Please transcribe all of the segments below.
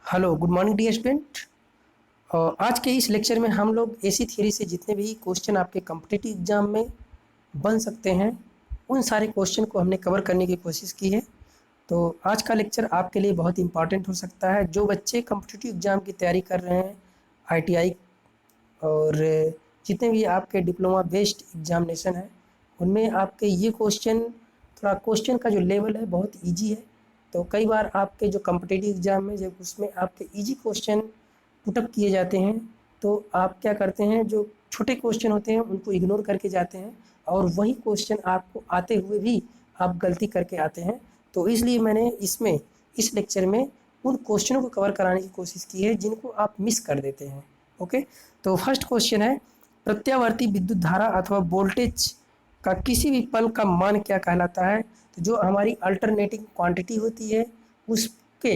Hello, good morning dear student. आज के इस लेक्चर में हम लोग एसी थ्योरी से जितने भी क्वेश्चन आपके कॉम्पिटिटिव एग्जाम में बन सकते हैं उन सारे क्वेश्चन को हमने कवर करने की कोशिश की है। तो आज का लेक्चर आपके लिए बहुत इंपॉर्टेंट हो सकता है। जो बच्चे कॉम्पिटिटिव एग्जाम की तैयारी कर रहे हैं, आईटीआई और जितने भी आपके डिप्लोमा बेस्ड एग्जामिनेशन है, उनमें आपके ये क्वेश्चन, थोड़ा क्वेश्चन का जो लेवल है बहुत इजी है। तो कई बार आपके जो कॉम्पिटिटिव एग्जाम में जब उसमें आपके इजी क्वेश्चन पुटअप किए जाते हैं तो आप क्या करते हैं, जो छोटे क्वेश्चन होते हैं उनको इग्नोर करके जाते हैं और वही क्वेश्चन आपको आते हुए भी आप गलती करके आते हैं। तो इसलिए मैंने इस लेक्चर में उन क्वेश्चनों को कवर कराने की कोशिश की है जिनको आप मिस कर देते हैं। ओके, तो फर्स्ट क्वेश्चन है, प्रत्यावर्ती विद्युत धारा अथवा वोल्टेज का किसी भी पल का मान क्या कहलाता है। तो जो हमारी अल्टरनेटिंग क्वांटिटी होती है उसके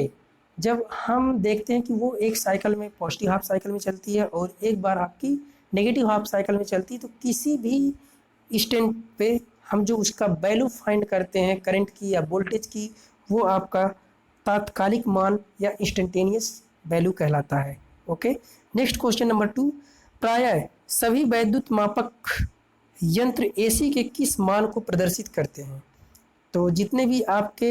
जब हम देखते हैं कि वो एक साइकिल में पॉजिटिव हाफ साइकिल में चलती है और एक बार आपकी नेगेटिव हाफ साइकिल में चलती है, तो किसी भी स्टैंड पे हम जो उसका वैल्यू फाइंड करते हैं करंट की या वोल्टेज की, वो आपका तात्कालिक मान या इंस्टेंटेनियस वैल्यू कहलाता है। ओके, नेक्स्ट क्वेश्चन नंबर 2, प्रायः सभी वैद्युत मापक यंत्र एसी के किस मान को प्रदर्शित करते हैं। तो जितने भी आपके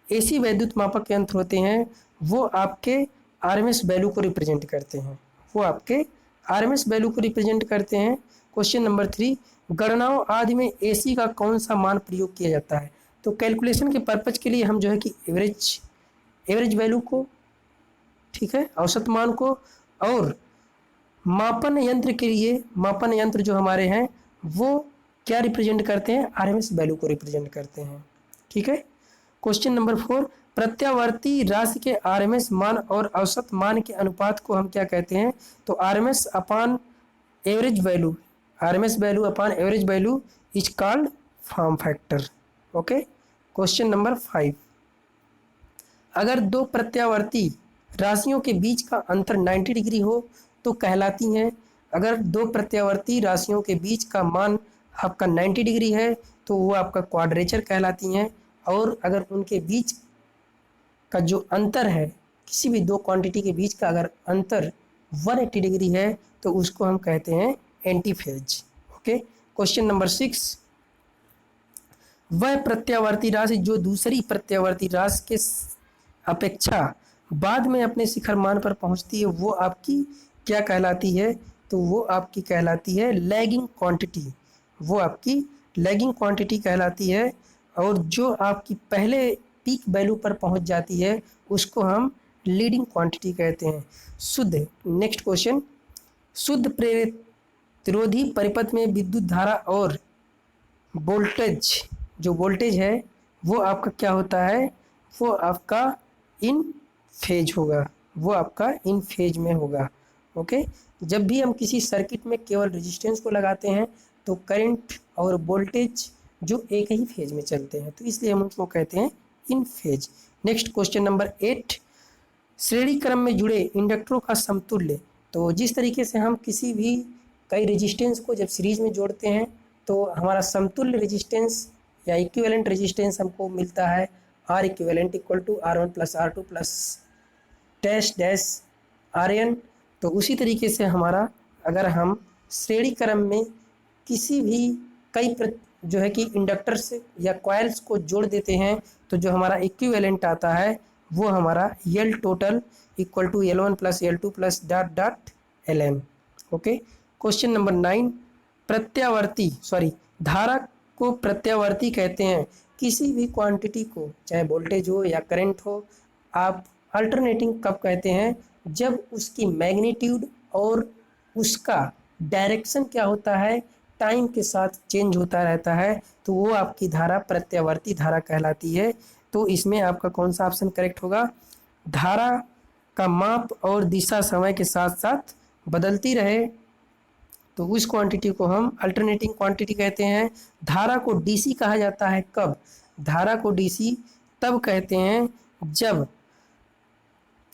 एसी वैद्युत मापक यंत्र होते हैं वो आपके आरएमएस वैल्यू को रिप्रेजेंट करते हैं, वो आपके आरएमएस वैल्यू को रिप्रेजेंट करते हैं। क्वेश्चन नंबर 3, गणनाओं आदि में एसी का कौन सा मान प्रयोग किया जाता है। तो कैलकुलेशन के पर्पज के लिए हम जो है कि एवरेज वैल्यू को, ठीक है, औसत मान को, और मापन यंत्र के लिए मापन यंत्र जो हमारे हैं वो क्या रिप्रेजेंट करते हैं, आरएमएस वैल्यू को रिप्रेजेंट करते हैं। ठीक है, क्वेश्चन नंबर 4, प्रत्यावर्ती राशि के आरएमएस मान और औसत मान के अनुपात को हम क्या कहते हैं। तो RMS upon average value, RMS value upon average value is called form factor. Okay, question number 5, अगर दो प्रत्यावर्ती राशियों के बीच का अंतर 90 डिग्री हो तो कहलाती हैं। अगर दो प्रत्यावर्ती राशियों के बीच का मान आपका 90 डिग्री है तो वो आपका क्वाड्रेचर कहलाती हैं। और अगर उनके बीच का जो अंतर है, किसी भी दो क्वांटिटी के बीच का अगर अंतर 180 डिग्री है तो उसको हम कहते हैं एंटीफेज। ओके, क्वेश्चन नंबर 6, वह प्रत्यावर्ती राशि जो दूसरी प्रत्यावर्ती राशि के अपेक्षा बाद में अपने शिखर मान पर पहुंचती है वो आपकी क्या कहलाती है। तो वो आपकी कहलाती है लैगिंग क्वांटिटी, वो आपकी लैगिंग क्वांटिटी कहलाती है। और जो आपकी पहले पीक वैल्यू पर पहुंच जाती है उसको हम लीडिंग क्वांटिटी कहते हैं। शुद्ध, नेक्स्ट क्वेश्चन, शुद्ध प्रतिरोधी परिपथ में विद्युत धारा और वोल्टेज, जो वोल्टेज है वो आपका क्या होता है, वो आपका इन फेज होगा, वो आपका इन फेज में होगा। ओके, जब भी हम किसी सर्किट में केवल रेजिस्टेंस को लगाते हैं तो करंट और वोल्टेज जो एक ही फेज में चलते हैं, तो इसलिए हम उसको कहते हैं इन फेज। नेक्स्ट क्वेश्चन नंबर 8, श्रेणी क्रम में जुड़े इंडक्टरों का समतुल्य। तो जिस तरीके से हम किसी भी कई रेजिस्टेंस को जब सीरीज में जोड़ते हैं तो हमारा समतुल्य रेजिस्टेंस या इक्विवेलेंट रेजिस्टेंस हमको मिलता है R equivalent equal to R1 plus R2 plus dash dash RN। तो उसी तरीके से हमारा, अगर हम श्रेणी क्रम में किसी भी जो है कि इंडक्टर्स या कॉइल्स को जोड़ देते हैं तो जो हमारा इक्विवेलेंट आता है वो हमारा L total equal to L1 plus L2 plus dot dot LN। Okay, question number 9, धारा को प्रत्यावर्ती कहते हैं। किसी भी क्वांटिटी को, चाहे वोल्टेज हो या करंट हो, आप अल्टरनेटिंग कब कहते हैं, जब उसकी मैग्नीट्यूड और उसका डायरेक्शन क्या होता है टाइम के साथ चेंज होता रहता है, तो वो आपकी धारा प्रत्यावर्ती धारा कहलाती है। तो इसमें आपका कौन सा ऑप्शन करेक्ट होगा, धारा का माप और दिशा समय के साथ साथ बदलती रहे तो उस क्वांटिटी को हम अल्टरनेटिंग क्वांटिटी कहते हैं। धारा को डीसी कहा जाता है कब, धारा को डीसी तब कहते हैं जब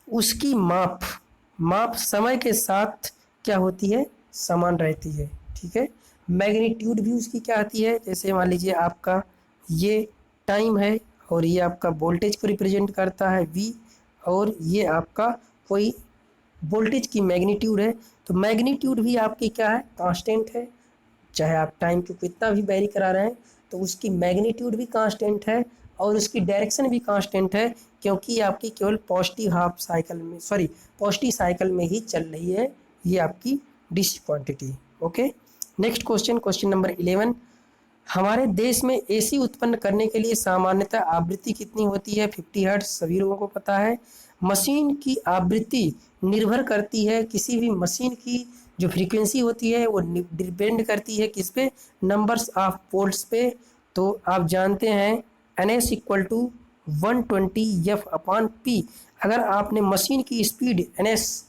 उसकी माप समय के साथ क्या होती है, समान रहती है। ठीक है, मैग्नीट्यूड भी उसकी क्या आती है, जैसे मान लीजिए आपका ये टाइम है और ये आपका वोल्टेज को रिप्रेजेंट करता है V, और ये आपका कोई वोल्टेज की मैग्नीट्यूड है। तो मैग्नीट्यूड भी आपकी क्या है, कांस्टेंट है। चाहे आप टाइम को कितना भी वेरी करा रहे हैं तो उसकी मैग्नीट्यूड भी कांस्टेंट है और उसकी डायरेक्शन भी कांस्टेंट है, क्योंकि आपकी केवल पॉजिटिव हाफ साइकिल में पॉजिटिव साइकिल में ही चल रही है ये आपकी DC quantity. Okay, next question, question number 11। हमारे देश में एसी उत्पन्न करने के लिए सामान्यतः आवृत्ति कितनी होती है? 50 हर्ट्ज, सभी लोगों को पता है। मशीन की आवृत्ति निर्भर करती है, किसी भी मशीन की जो फ्रीक्वेंसी होती है वो डिपेंड करती है किस पे, नंबर्स ऑफ पोल्स पे। तो आप जानते हैं NS equal to 120 F upon P। अगर आपने मशीन की स्पीड NS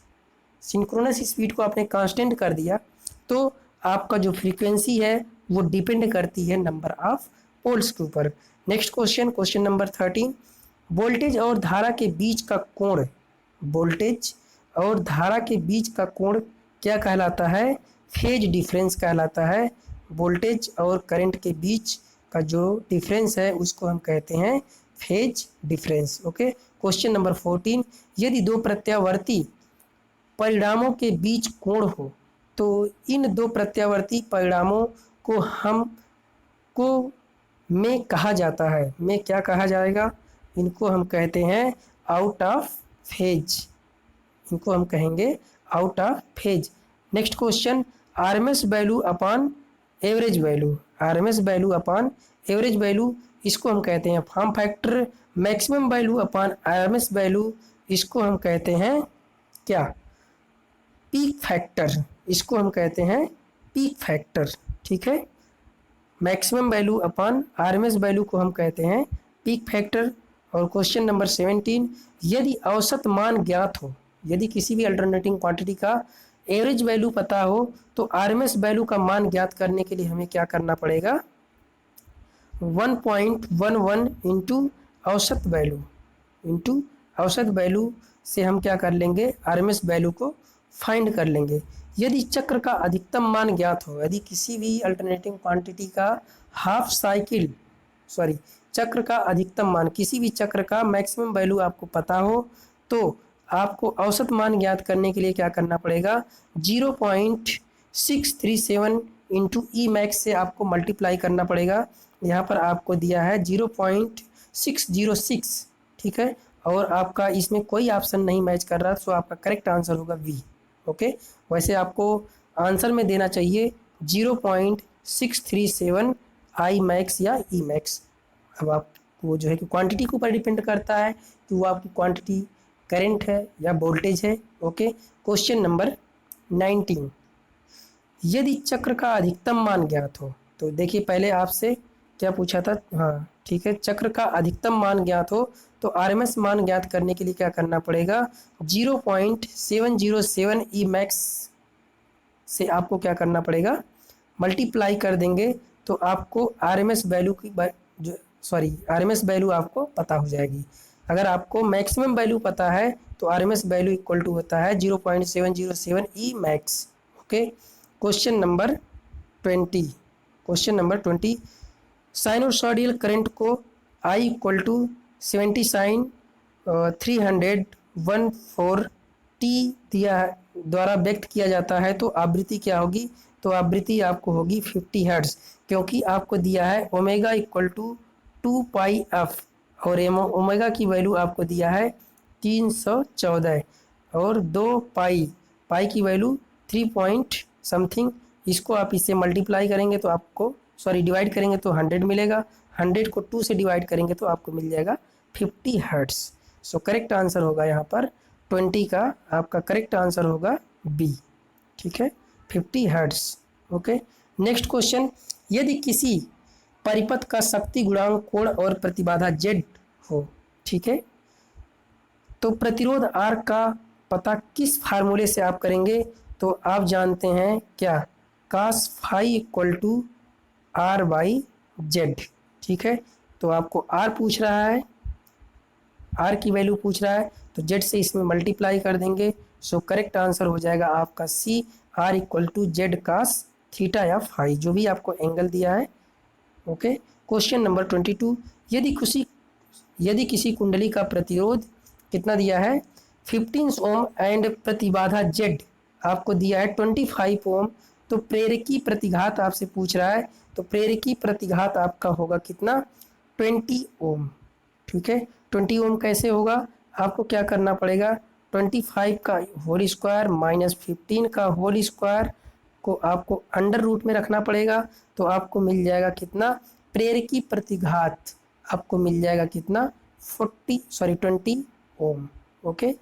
सिंक्रोनस स्पीड को आपने कांस्टेंट कर दिया तो आपका जो फ्रीक्वेंसी है वो डिपेंड करती है नंबर ऑफ पोल्स के ऊपर। Next question, question number 13। Voltage और धारा के बीच का कोण, वोल्टेज और धारा के बीच का कोण क्या कहलाता है? फेज डिफरेंस कहलाता है। वोल्टेज और करंट के बीच का जो डिफरेंस है उसको हम कहते हैं phase difference. Okay, question number 14। यदि दो प्रत्यावर्ती परिणामों के बीच कोण हो तो इन दो प्रत्यावर्ती परिणामों को हम को में कहा जाता है, में क्या कहा जाएगा? इनको हम कहते हैं आउट ऑफ फेज, इनको हम कहेंगे out of phase. Next question, RMS value upon average value, RMS value upon average value इसको हम कहते हैं form factor. Maximum value upon RMS value इसको हम कहते हैं क्या? पीक फैक्टर, इसको हम कहते हैं पीक फैक्टर। ठीक है, maximum value upon RMS value को हम कहते हैं पीक फैक्टर। और क्वेश्चन नंबर 17। यदि औसत मान ज्ञात हो, यदि किसी भी अल्टरनेटिंग क्वांटिटी का एवरेज वैल्यू पता हो तो आरएमएस वैल्यू का मान ज्ञात करने के लिए हमें क्या करना पड़ेगा? 1.11 इंटू औसत वैल्यू, इंटू औसत वैल्यू से हम क्या कर लेंगे? आरएमएस वैल्यू को फाइंड कर लेंगे। यदि चक्र का अधिकतम मान ज्ञात हो, यदि किसी भी अल्टरनेटिंग क्वांटिटी का हाफ साइकिल चक्र का अधिकतम मान, किसी भी चक्र का मैक्सिमम वैल्यू आपको पता हो तो आपको औसत मान ज्ञात करने के लिए क्या करना पड़ेगा? 0.637 इंटू ई मैक्स से आपको मल्टीप्लाई करना पड़ेगा। यहाँ पर आपको दिया है 0.606। ठीक है, और आपका इसमें कोई ऑप्शन नहीं मैच कर रहा, सो आपका करेक्ट आंसर होगा वी। ओके, वैसे आपको आंसर में देना चाहिए 0.637 आई मैक्स या ई मैक्स। अब आप वो जो है कि क्वांटिटी के ऊपर डिपेंड करता है कि वो आपकी क्वांटिटी करंट है या वोल्टेज है। Okay, question number 19। यदि चक्र का अधिकतम मान ज्ञात हो, तो देखिए पहले आपसे क्या पूछा था, हाँ ठीक है, चक्र का अधिकतम मान ज्ञात हो तो आरएमएस मान ज्ञात करने के लिए क्या करना पड़ेगा? 0.707 ई मैक्स से आपको क्या करना पड़ेगा? मल्टीप्लाई कर देंगे तो आपको आरएमएस वैल्यू की आरएमएस वैल्यू आपको पता हो जाएगी। अगर आपको मैक्सिमम वैल्यू पता है तो आरएमएस वैल्यू इक्वल टू होता है 0.707 E max. Okay, question number 20, question number 20। Sinusoidal current को I equal to 70 sine 314 T दिया द्वारा व्यक्त किया जाता है तो आवृत्ति क्या होगी? तो आवृत्ति आपको होगी 50 हर्ट्ज, क्योंकि आपको दिया है omega equal to 2 pi F और ओमेगा की वैल्यू आपको दिया है 314 और 2 पाई की वैल्यू 3 पॉइंट समथिंग। इसको आप इससे मल्टीप्लाई करेंगे तो आपको डिवाइड करेंगे तो 100 मिलेगा, 100 को 2 से डिवाइड करेंगे तो आपको मिल जाएगा 50 हर्ट्ज। सो करेक्ट आंसर होगा यहाँ पर 20 का, आपका करेक्ट आंसर होगा बी। ठीक है, 50 हर्ट्ज। Okay, next question. यदि किसी परिपथ का शक्ति गुणांक कोण और प्रतिबाधा Z हो, ठीक है, तो प्रतिरोध R का पता किस फार्मूले से आप करेंगे? तो आप जानते हैं क्या? cos phi equal to R by Z। ठीक है, तो आपको R पूछ रहा है, R की वैल्यू पूछ रहा है तो Z से इसमें मल्टीप्लाई कर देंगे। सो करेक्ट आंसर हो जाएगा आपका C, R equal to Z cos theta या फाई, जो भी आपको एंगल दिया है। Okay, question number 22। यदि किसी कुंडली का प्रतिरोध कितना दिया है 15 ओम एंड प्रतिबाधा Z आपको दिया है 25 ओम। तो प्रेरकी प्रतिघात आपसे पूछ रहा है, तो प्रेरकी प्रतिघात आपका होगा कितना 20 ओम। ठीक है, 20 ओम कैसे होगा, आपको क्या करना पड़ेगा 25 का होल स्क्वायर माइनस 15 का होल स्क्वायर को आपको अंडर रूट में रखना पड़ेगा। तो आपको मिल जाएगा कितना प्रेरकी प्रतिघात, आपको मिल जाएगा कितना 20 ओम। ओके,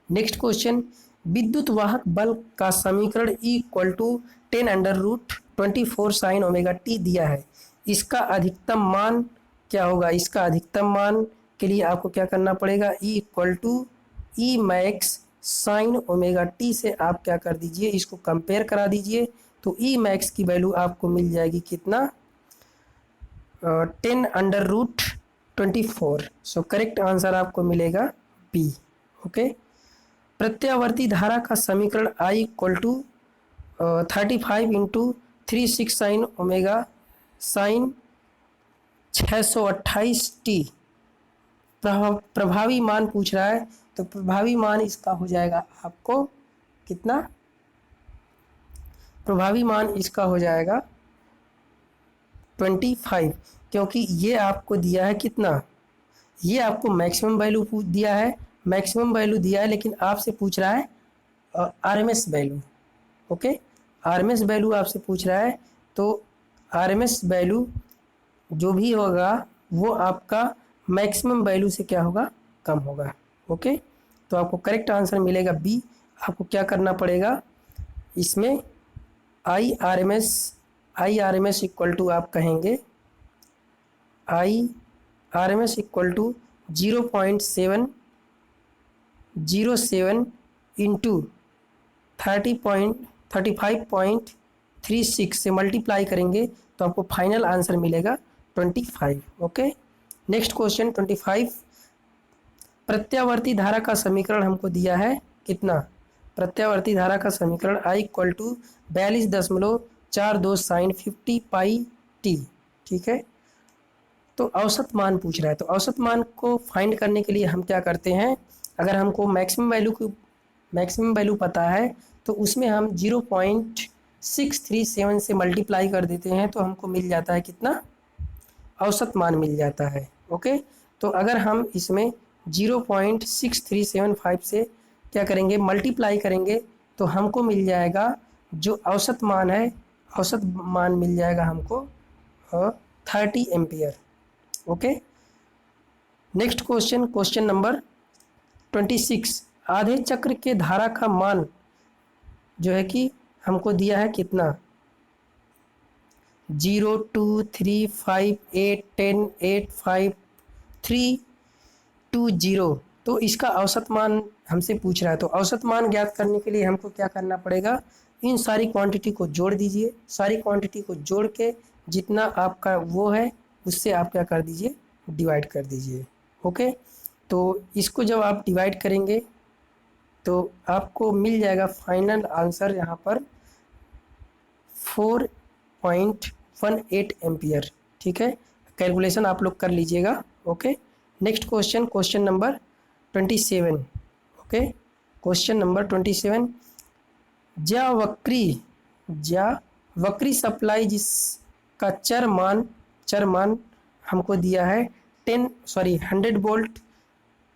नेक्स्ट क्वेश्चन, विद्युत वाहक बल का समीकरण E equal to 10 under root 24 sine omega T दिया है, इसका अधिकतम मान क्या होगा। इसका अधिकतम मान के लिए आपको क्या करना पड़ेगा, E equal to E max sine omega T से आप क्या कर दीजिए, इसको कंपेयर करा दीजिए। तो ई मैक्स की वैल्यू आपको मिल जाएगी कितना 10 under root 24। So correct answer आपको मिलेगा बी। ओके, प्रत्यावर्ती धारा का समीकरण I equal to 35 into 36 sine omega sine 628 T प्रभावी मान पूछ रहा है। तो प्रभावी मान इसका हो जाएगा आपको कितना, प्रभावी मान इसका हो जाएगा 25, क्योंकि ये आपको दिया है कितना, ये आपको मैक्सिमम वैल्यू दिया है, मैक्सिमम वैल्यू दिया है, लेकिन आपसे पूछ रहा है RMS value. Okay, RMS value आपसे पूछ रहा है, तो आरएमएस वैल्यू जो भी होगा वो आपका मैक्सिमम वैल्यू से क्या होगा, कम होगा। ओके, तो आपको करेक्ट आंसर मिलेगा बी। आपको क्या करना पड़ेगा, इसमें I R M S equal to आप कहेंगे I R M S equal to 0.707 into 35.36 से मल्टीप्लाई करेंगे तो आपको फाइनल आंसर मिलेगा 25। ओके, नेक्स्ट क्वेश्चन 25, प्रत्यावर्ती धारा का समीकरण हमको दिया है कितना, प्रत्यावर्ती धारा का समीकरण I equal to 42.42 sine 50 pi T. ठीक है, तो औसत मान पूछ रहा है, तो औसत मान को फाइंड करने के लिए हम क्या करते हैं, अगर हमको मैक्सिमम वैल्यू पता है तो उसमें हम 0.637 से मल्टीप्लाई कर देते हैं, तो हमको मिल जाता है कितना, औसत मान मिल जाता है। ओके, तो अगर हम इसमें 0.6375 से क्या करेंगे, मल्टीप्लाई करेंगे, तो हमको मिल जाएगा जो औसत मान है, औसत मान मिल जाएगा हमको 30 ampere. Okay, next question, question number 26, आधे चक्र के धारा का मान जो है कि हमको दिया है कितना 0, 2, 3, 5, 8, 10, 8, 5, 3, 2, 0। तो इसका औसत मान हमसे पूछ रहा है, तो औसत मान ज्ञात करने के लिए हमको क्या करना पड़ेगा, इन सारी क्वांटिटी को जोड़ दीजिए, सारी क्वांटिटी को जोड़ के जितना आपका वो है उससे आप क्या कर दीजिए, डिवाइड कर दीजिए। ओके, तो इसको जब आप डिवाइड करेंगे तो आपको मिल जाएगा फाइनल आंसर यहाँ पर 4.18 एम्पियर। ठीक है, कैलकुलेशन आप लोग कर लीजिएगा। Okay, next question, question number 27। Okay, question number 27, ज्या वक्री सप्लाई जिसका चर मान हमको दिया है 100 वोल्ट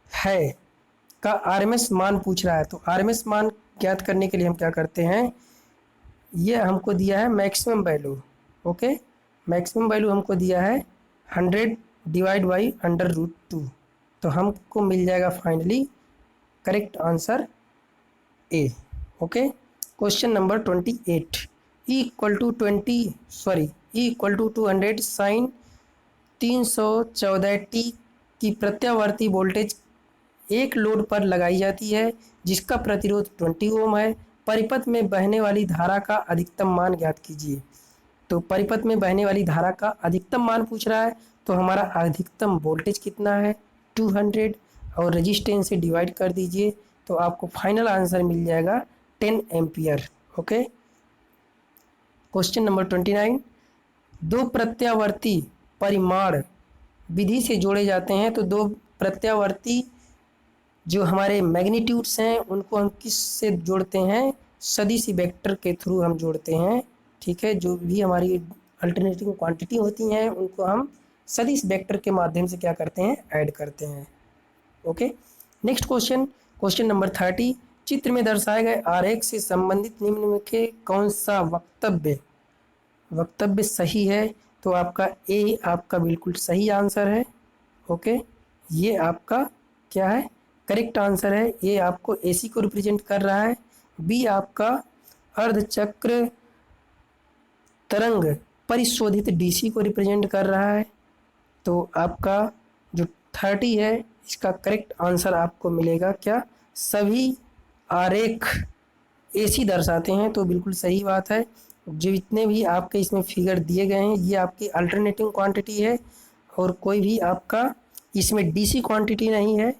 है का आरएमएस मान पूछ रहा है। तो आरएमएस मान ज्ञात करने के लिए हम क्या करते हैं, ये हमको दिया है maximum value. Okay, maximum value हमको दिया है 100 डिवाइड बाई अंडर रूट 2, तो हमको मिल जाएगा finally correct answer A. Okay, question number 28, E equal to 200 sine 314 T की प्रत्यावर्ती वोल्टेज एक लोड पर लगाई जाती है जिसका प्रतिरोध 20 ओम है, परिपथ में बहने वाली धारा का अधिकतम मान ज्ञात कीजिए। तो परिपथ में बहने वाली धारा का अधिकतम मान पूछ रहा है, तो हमारा अधिकतम वोल्टेज कितना है 200 और रेजिस्टेंस से डिवाइड कर दीजिए, तो आपको फाइनल आंसर मिल जाएगा 10 एम्पियर। ओके, क्वेश्चन नंबर 29, दो प्रत्यावर्ती परिमाण विधि से जोड़े जाते हैं, तो दो प्रत्यावर्ती जो हमारे मैग्नीट्यूड्स हैं उनको हम किस से जोड़ते हैं, सदिश वेक्टर के थ्रू हम जोड़ते हैं। ठीक है, जो भी हमारी अल्टरनेटिंग क्वांटिटी होती हैं उनको हम सदिश वेक्टर के माध्यम से क्या करते हैं, ऐड करते हैं। Okay, next question, question number 30, चित्र में दर्शाए गए आरेख से संबंधित निम्न में के कौन सा वक्तव्य सही है। तो आपका ए आपका बिल्कुल सही आंसर है। ओके, ये आपका क्या है, करेक्ट आंसर है। ये आपको एसी को रिप्रेजेंट कर रहा है। बी आपका अर्धचक्र तरंग परिशोधित डीसी को रिप्रेजेंट कर रहा है। तो आपका जो 30 है इसका करेक्ट आंसर आपको मिलेगा क्या, सभी आरेख एसी दर्शाते हैं। तो बिल्कुल सही बात है। जितने भी आपके इसमें फिगर दिए गए हैं ये आपकी अल्टरनेटिंग क्वांटिटी है और कोई भी आपका इसमें डीसी क्वांटिटी नहीं है।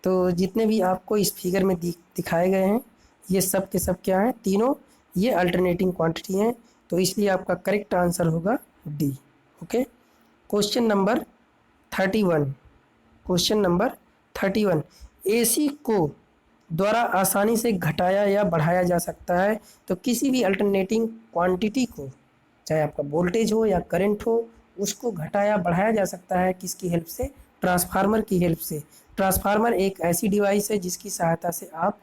तो जितने भी आपको इस फिगर में दिखाए गए हैं ये सब के सब क्या हैं, तीनों ये अल्टरनेटिंग क्वांटिटी हैं। तो इसलिए आपका करेक्ट आंसर होगा D. Okay, question number 31, question number 31, AC को द्वारा आसानी से घटाया या बढ़ाया जा सकता है। तो किसी भी अल्टरनेटिंग क्वांटिटी को, चाहे आपका वोल्टेज हो या करंट हो, उसको घटाया बढ़ाया जा सकता है किसकी हेल्प से, ट्रांसफार्मर की हेल्प से। ट्रांसफार्मर एक ऐसी डिवाइस है जिसकी सहायता से आप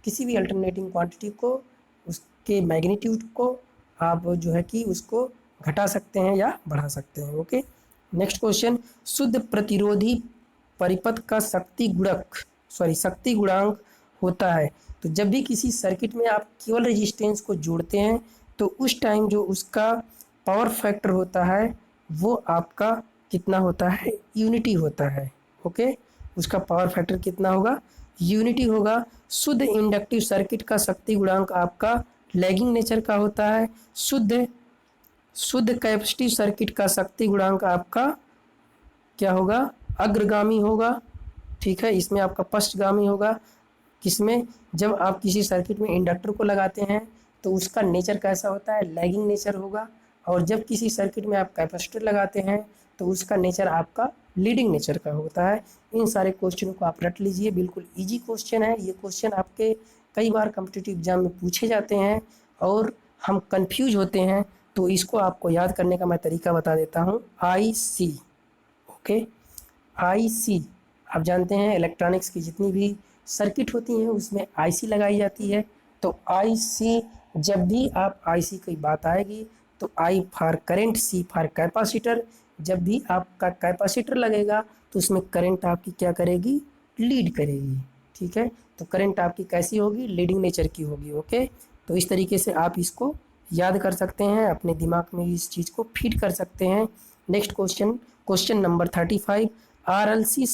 किसी भी अल्टरनेटिंग क्वांटिटी को, उसके मैग्नीट्यूड को आप जो है कि उसको घटा सकते हैं या बढ़ा सकते हैं। ओके, नेक्स्ट क्वेश्चन, शुद्ध प्रतिरोधी परिपथ का शक्ति गुणांक होता है। तो जब भी किसी सर्किट में आप केवल रेजिस्टेंस को जोड़ते हैं तो उस टाइम जो उसका पावर फैक्टर होता है वो आपका कितना होता है, यूनिटी होता है। ओके, उसका पावर फैक्टर कितना होगा, यूनिटी होगा। शुद्ध इंडक्टिव सर्किट का शक्ति गुणांक आपका लैगिंग नेचर का होता है। शुद्ध कैपेसिटिव सर्किट का शक्ति गुणांक आपका क्या होगा, अग्रगामी होगा। ठीक है, इसमें आपका पश्चगामी होगा। किसमें, जब आप किसी सर्किट में इंडक्टर को लगाते हैं तो उसका नेचर कैसा होता है, लैगिंग नेचर होगा। और जब किसी सर्किट में आप कैपेसिटर लगाते हैं तो उसका नेचर आपका लीडिंग नेचर का होता है। इन सारे क्वेश्चन को आप रट लीजिए, बिल्कुल इजी क्वेश्चन है। ये क्वेश्चन आपके कई बार कॉम्पिटिटिव एग्जाम में पूछे जाते हैं और हम कंफ्यूज होते हैं। तो इसको आपको याद करने का मैं तरीका बता देता हूँ। IC, ओके, IC आप जानते हैं इलेक्ट्रॉनिक्स की जितनी भी सर्किट होती हैं उसमें IC लगाई जाती है। तो IC, जब भी आप IC की बात आएगी तो I for current, C for capacitor. जब भी आपका कैपेसिटर लगेगा तो उसमें करंट आपकी क्या करेगी, लीड करेगी। ठीक है, तो करंट आपकी कैसी होगी, लीडिंग नेचर की होगी। ओके, तो इस तरीके से आप इसको याद कर सकते हैं, अपने दिमाग में इस चीज़ को फीड कर सकते हैं। Next question, question number 35, RLC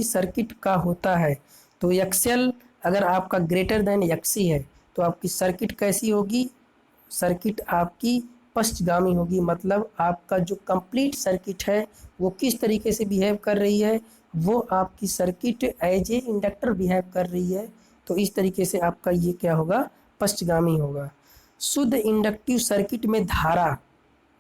circuit का होता है। तो XL अगर आपका ग्रेटर देन XC है तो आपकी सर्किट कैसी होगी, सर्किट आपकी पश्चगामी होगी। मतलब आपका जो कंप्लीट सर्किट है वो किस तरीके से बिहेव कर रही है, वो आपकी circuit as a inductor behave कर रही है। तो इस तरीके से आपका ये क्या होगा, पश्चगामी होगा। शुद्ध इंडक्टिव सर्किट में धारा,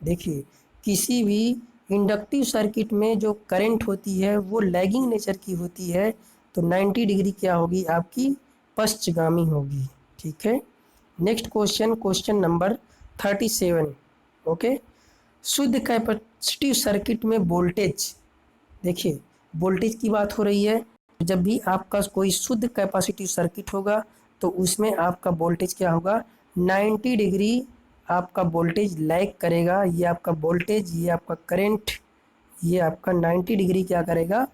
देखिए किसी भी इंडक्टिव सर्किट में जो करंट होती है वो लैगिंग नेचर की होती है। तो 90 डिग्री क्या होगी, आपकी पश्चगामी होगी। ठीक है, next question, question number 37, okay, शुद्ध कैपेसिटिव सर्किट में वोल्टेज, देखिए वोल्टेज की बात हो रही है। जब भी आपका कोई शुद्ध कैपेसिटिव सर्किट होगा तो उसमें आपका वोल्टेज क्या होगा, 90 डिग्री आपका वोल्टेज लैग करेगा। ये आपका वोल्टेज, ये आपका करंट, ये आपका 90 डिग्री क्या करेगा,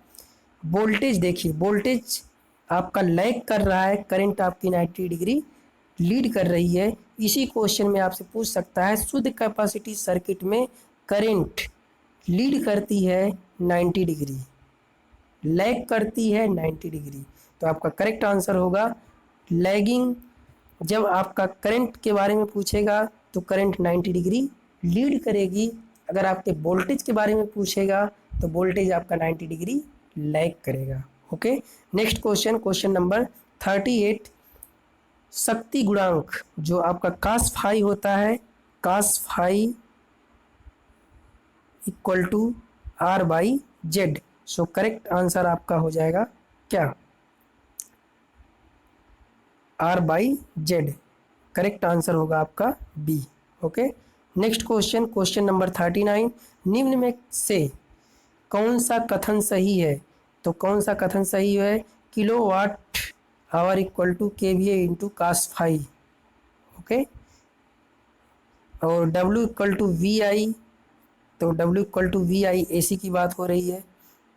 वोल्टेज, देखिए वोल्टेज आपका लैग कर रहा है, करंट आपकी 90 डिग्री लीड कर रही है। इसी क्वेश्चन में आपसे पूछ सकता है शुद्ध कैपेसिटी सर्किट में करंट लीड करती है 90 डिग्री, लैग करती है 90 डिग्री। तो आपका करेक्ट आंसर होगा लैगिंग। जब आपका करंट के बारे में पूछेगा तो करंट 90 डिग्री लीड करेगी। अगर आपके वोल्टेज के बारे में पूछेगा तो वोल्टेज आपका 90 डिग्री लैग करेगा। Okay, next question, question number 38, शक्ति गुणांक जो आपका cos फाई होता है, cos phi equal to R/Z, so correct answer आपका हो जाएगा क्या, R by Z. Correct answer होगा आपका B. Okay, next question, question number 39, निम्न में से कौन सा कथन सही है? तो कौन सा कथन सही है? Kilowatt hour equal to KVA into cos phi. Okay, और W equal to V I, तो W equal to V I A C की बात हो रही है,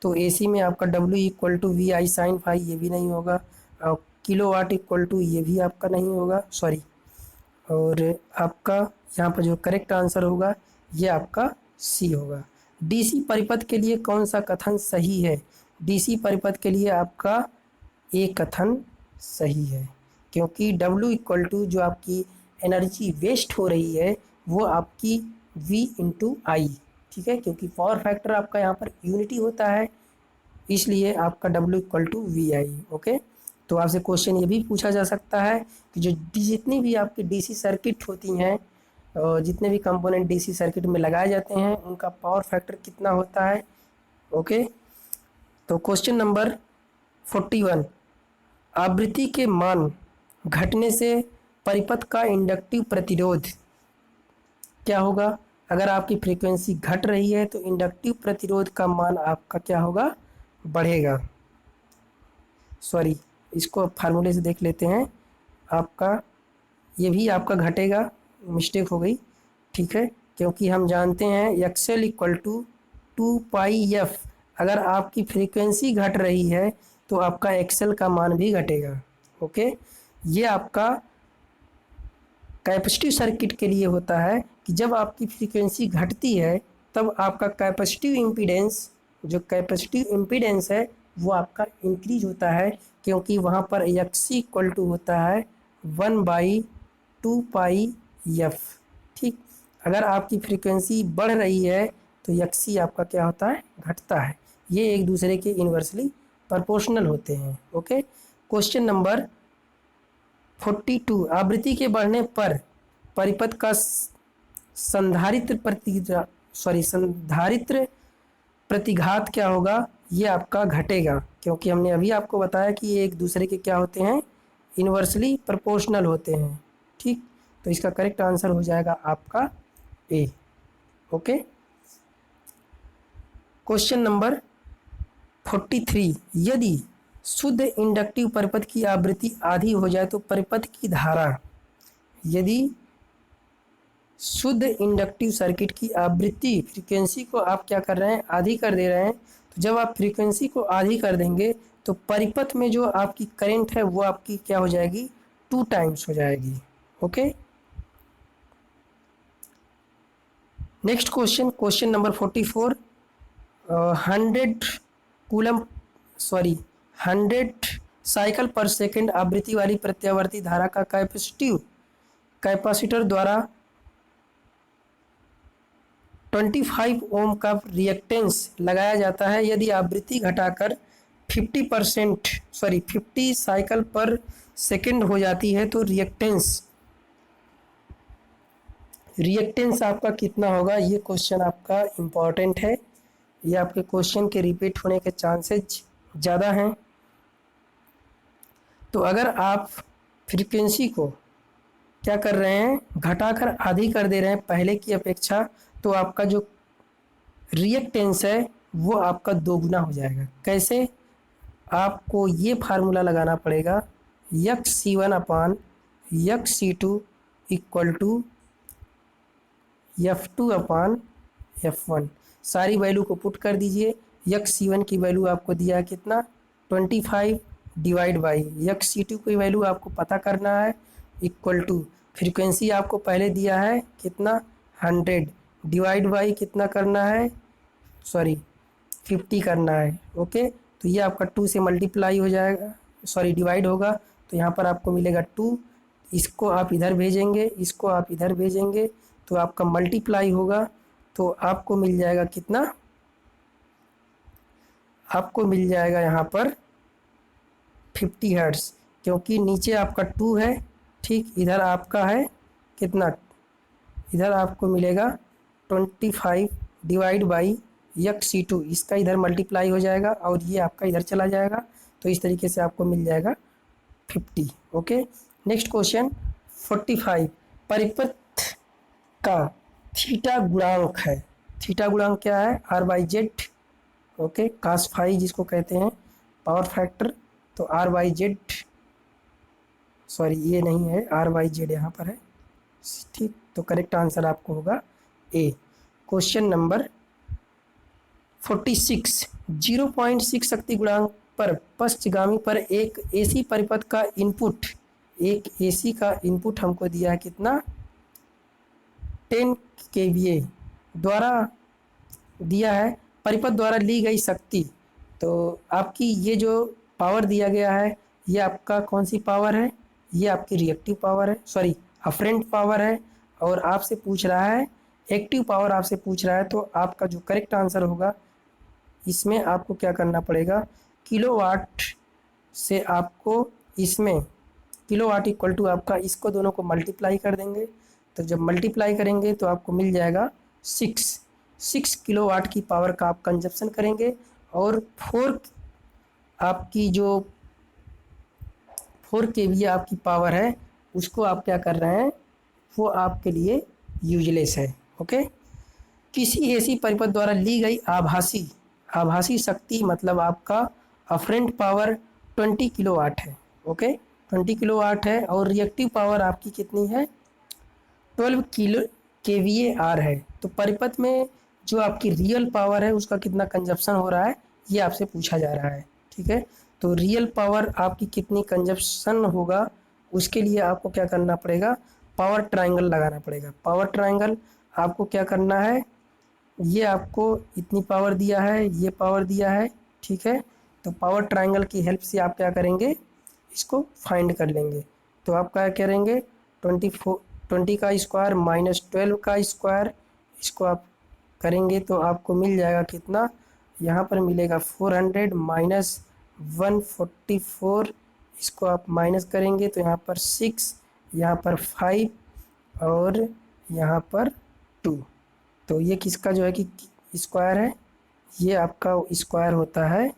तो ए सी में आपका W equal to V I sine phi, ये भी नहीं होगा। और किलो वाट इक्वल टू, ये भी आपका नहीं होगा, सॉरी। और आपका यहाँ पर जो करेक्ट आंसर होगा ये आपका सी होगा। डीसी परिपथ के लिए कौन सा कथन सही है? डीसी परिपथ के लिए आपका ए कथन सही है, क्योंकि W इक्वल टू जो आपकी एनर्जी वेस्ट हो रही है वो आपकी V इंटू आई, ठीक है, क्योंकि पावर फैक्टर आपका यहाँ पर यूनिटी होता है, इसलिए आपका W equal to V I. Okay, तो आपसे क्वेश्चन ये भी पूछा जा सकता है कि जो जितनी भी आपकी डीसी सर्किट होती हैं, जितने भी कंपोनेंट डीसी सर्किट में लगाए जाते हैं, उनका पावर फैक्टर कितना होता है। ओके, तो क्वेश्चन नंबर 41, आवृत्ति के मान घटने से परिपथ का इंडक्टिव प्रतिरोध क्या होगा? अगर आपकी फ्रीक्वेंसी घट रही है तो इंडक्टिव प्रतिरोध का मान आपका क्या होगा? बढ़ेगा। सॉरी, इसको फार्मूले से देख लेते हैं। आपका ये भी आपका घटेगा, मिस्टेक हो गई, ठीक है, क्योंकि हम जानते हैं XL equal to 2 pi F. अगर आपकी फ्रीक्वेंसी घट रही है तो आपका एक्सएल का मान भी घटेगा। ओके, ये आपका कैपेसिटिव सर्किट के लिए होता है कि जब आपकी फ्रीक्वेंसी घटती है तब आपका कैपेसिटिव इम्पीडेंस, जो कैपेसिटिव इम्पीडेंस है वो आपका इंक्रीज होता है, क्योंकि वहाँ पर एक्सी इक्वल टू होता है 1/2 पाई एफ। ठीक, अगर आपकी फ्रीक्वेंसी बढ़ रही है तो एक्सी आपका क्या होता है? घटता है। ये एक दूसरे के इन्वर्सली प्रोपोर्शनल होते हैं। ओके, क्वेश्चन नंबर 42, आवृत्ति के बढ़ने पर परिपथ का संधारित्र प्रतिघात क्या होगा? ये आपका घटेगा, क्योंकि हमने अभी आपको बताया कि ये एक दूसरे के क्या होते हैं? इन्वर्सली प्रोपोर्शनल होते हैं। ठीक, तो इसका करेक्ट आंसर हो जाएगा आपका ए। ओके, क्वेश्चन नंबर 43, यदि शुद्ध इंडक्टिव परिपथ की आवृत्ति आधी हो जाए तो परिपथ की धारा, यदि शुद्ध इंडक्टिव सर्किट की आवृत्ति, फ्रीक्वेंसी को आप क्या कर रहे हैं? आधी कर दे रहे हैं, तो जब आप फ्रीक्वेंसी को आधी कर देंगे तो परिपथ में जो आपकी करंट है वो आपकी क्या हो जाएगी? 2 टाइम्स हो जाएगी। Okay, next question, question number 44, 100 cycle पर सेकंड आवृत्ति वाली प्रत्यावर्ती धारा का कैपेसिटर द्वारा 25 ओम का रिएक्टेंस लगाया जाता है। यदि आवृत्ति घटाकर 50 साइकिल पर सेकंड हो जाती है तो रिएक्टेंस आपका कितना होगा? ये क्वेश्चन आपका इम्पॉर्टेंट है, ये आपके क्वेश्चन के रिपीट होने के चांसेस ज़्यादा हैं। तो अगर आप फ्रीक्वेंसी को क्या कर रहे हैं? घटाकर आधी कर दे रहे हैं पहले की अपेक्षा, तो आपका जो रिएक्टेंस है वो आपका दोगुना हो जाएगा। कैसे? आपको ये फार्मूला लगाना पड़ेगा, XC1/XC2 इक्वल टू F2/F1। सारी वैल्यू को पुट कर दीजिए। XC1 की वैल्यू आपको दिया है कितना? 25 डिवाइड बाई XC2 की वैल्यू आपको पता करना है, इक्वल टू फ्रीक्वेंसी आपको पहले दिया है कितना? 100 डिवाइड बाई कितना करना है? 50 करना है। ओके, तो ये आपका 2 से मल्टीप्लाई हो जाएगा, डिवाइड होगा, तो यहाँ पर आपको मिलेगा 2। इसको आप इधर भेजेंगे, इसको आप इधर भेजेंगे, तो आपका मल्टीप्लाई होगा, तो आपको मिल जाएगा कितना? आपको मिल जाएगा यहाँ पर 50 हर्ट्ज़, क्योंकि नीचे आपका 2 है, ठीक, इधर आपका है कितना? इधर आपको मिलेगा 25 डिवाइड बाई C2 इसका इधर मल्टीप्लाई हो जाएगा और ये आपका इधर चला जाएगा, तो इस तरीके से आपको मिल जाएगा 50। ओके, नेक्स्ट क्वेश्चन 45, परिपथ का थीटा गुणांक है। थीटा गुणांक क्या है? R/Z। ओके, cos फाई जिसको कहते हैं पावर फैक्टर, तो R/Z, सॉरी ये नहीं है, R/Z यहाँ पर है, ठीक। तो करेक्ट आंसर आपको होगा ए। क्वेश्चन नंबर 46, 0.6 शक्ति गुणांक पर पश्चगामी पर एक एसी परिपथ का इनपुट, एक एसी का इनपुट हमको दिया है कितना? 10 kVA द्वारा दिया है। परिपथ द्वारा ली गई शक्ति, तो आपकी ये जो पावर दिया गया है ये आपका कौन सी पावर है? ये आपकी रिएक्टिव पावर है, सॉरी अफरेंट पावर है। और आपसे पूछ रहा है एक्टिव पावर, आपसे पूछ रहा है, तो आपका जो करेक्ट आंसर होगा इसमें आपको क्या करना पड़ेगा? किलोवाट से आपको इसमें किलोवाट इक्वल टू आपका इसको दोनों को मल्टीप्लाई कर देंगे, तो जब मल्टीप्लाई करेंगे तो आपको मिल जाएगा 6 किलोवाट की पावर का आप कंजप्शन करेंगे। और 4 आपकी जो 4 kVA आपकी पावर है उसको आप क्या कर रहे हैं, वो आपके लिए यूजलेस है। ओके, किसी एसी परिपथ द्वारा ली गई आभासी शक्ति मतलब आपका अफरेंट पावर 20 किलोवाट है। ओके, 20 किलोवाट है और रिएक्टिव पावर आपकी कितनी है? 12 kVAR है। तो परिपथ में जो आपकी रियल पावर है उसका कितना कंजप्शन हो रहा है ये आपसे पूछा जा रहा है, ठीक है। तो रियल पावर आपकी कितनी कंजप्शन होगा उसके लिए आपको क्या करना पड़ेगा? पावर ट्रायंगल लगाना पड़ेगा। पावर ट्रायंगल आपको क्या करना है, ये आपको इतनी पावर दिया है, ये पावर दिया है, ठीक है। तो पावर ट्रायंगल की हेल्प से आप क्या करेंगे, इसको फाइंड कर लेंगे। तो आप क्या करेंगे, 20 का स्क्वायर माइनस 12 का स्क्वायर, इसको आप करेंगे तो आपको मिल जाएगा कितना? यहाँ पर मिलेगा 400 माइनस 144, इसको आप माइनस करेंगे तो यहाँ पर 6, यहाँ पर 5 और यहाँ पर 2। तो ये किसका जो है कि स्क्वायर है, ये आपका स्क्वायर होता है।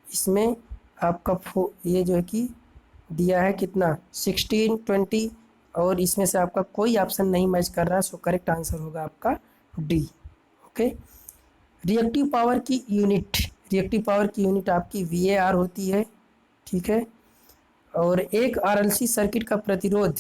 इसमें आपका ये जो है कि दिया है कितना 16, 20 और इसमें से आपका कोई ऑप्शन नहीं मैच कर रहा, सो करेक्ट आंसर होगा आपका डी। ओके, रिएक्टिव पावर की यूनिट आपकी VAR होती है, ठीक है। और एक RLC सर्किट का प्रतिरोध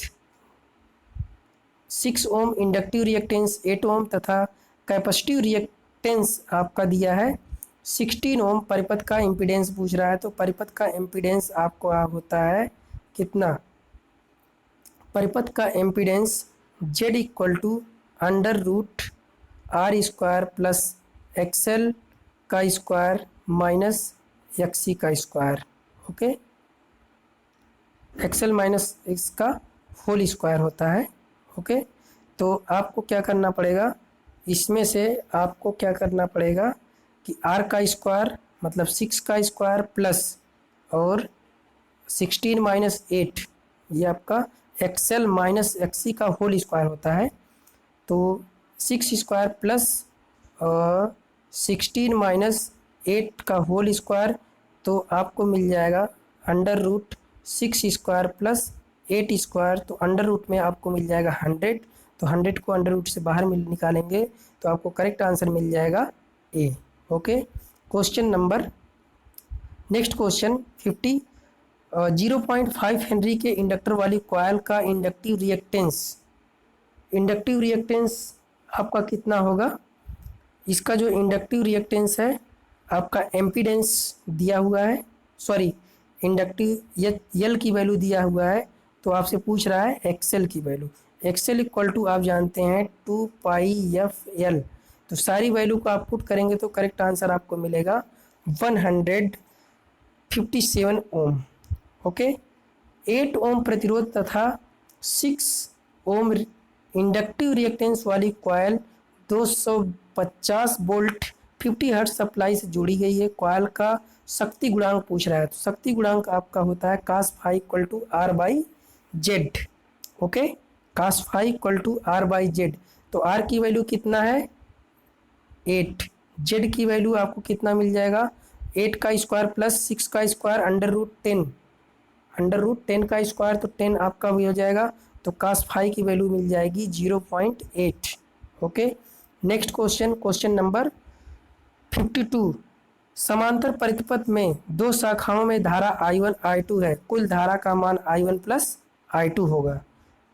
6 ओम, इंडक्टिव रिएक्टेंस 8 ओम तथा कैपेसिटिव रिएक्टेंस आपका दिया है 16 ओम। परिपथ का इम्पीडेंस पूछ रहा है, तो परिपथ का इम्पीडेंस आपको होता है कितना? परिपथ का impedance Z equal to √R² plus XL का स्क्वायर माइनस XC का square. Okay, XL minus X का होल स्क्वायर होता है। ओके, तो आपको क्या करना पड़ेगा, इसमें से आपको क्या करना पड़ेगा कि R का स्क्वायर मतलब 6 का स्क्वायर प्लस और 16 माइनस 8, ये आपका XL माइनस XC का होल स्क्वायर होता है। तो 6 स्क्वायर प्लस 16 माइनस 8 का होल स्क्वायर, तो आपको मिल जाएगा √6 स्क्वायर प्लस 8 स्क्वायर, तो अंडर रूट में आपको मिल जाएगा 100। तो 100 को अंडर रूट से बाहर निकालेंगे तो आपको करेक्ट आंसर मिल जाएगा A. Okay, question number next question 50, 0.5 Henry के इंडक्टर वाली कॉइल का इंडक्टिव रिएक्टेंस आपका कितना होगा? इसका जो इंडक्टिव रिएक्टेंस है आपका एम्पीडेंस दिया हुआ है, सॉरी इंडक्टिव यल की वैल्यू दिया हुआ है, तो आपसे पूछ रहा है एक्सएल की वैल्यू। एक्सएल इक्वल टू आप जानते हैं 2πfl। तो सारी वैल्यू को आप पुट करेंगे तो करेक्ट आंसर आपको मिलेगा 157 ओम। ओके, 8 ओम प्रतिरोध तथा 6 ओम इंडक्टिव रिएक्टेंस वाली कॉइल 250 वोल्ट 50 हर्ट्ज सप्लाई से जुड़ी गई है। कॉइल का शक्ति गुणांक पूछ रहा है, तो शक्ति गुणांक आपका होता है cos phi equal to R/Z। Okay, cos phi equal to R/Z। तो R की वैल्यू कितना है 8, जेड की वैल्यू आपको कितना मिल जाएगा, 8 का स्क्वायर प्लस 6 का स्क्वायर अंडर रूट 10 का स्क्वायर, तो 10 आपका भी हो जाएगा, तो cos फाई की वैल्यू मिल जाएगी 0.8। Okay, next question, question number 52। समांतर परिपथ में दो शाखाओं में धारा I1 I2 है, कुल धारा का मान I1 प्लस I2 होगा।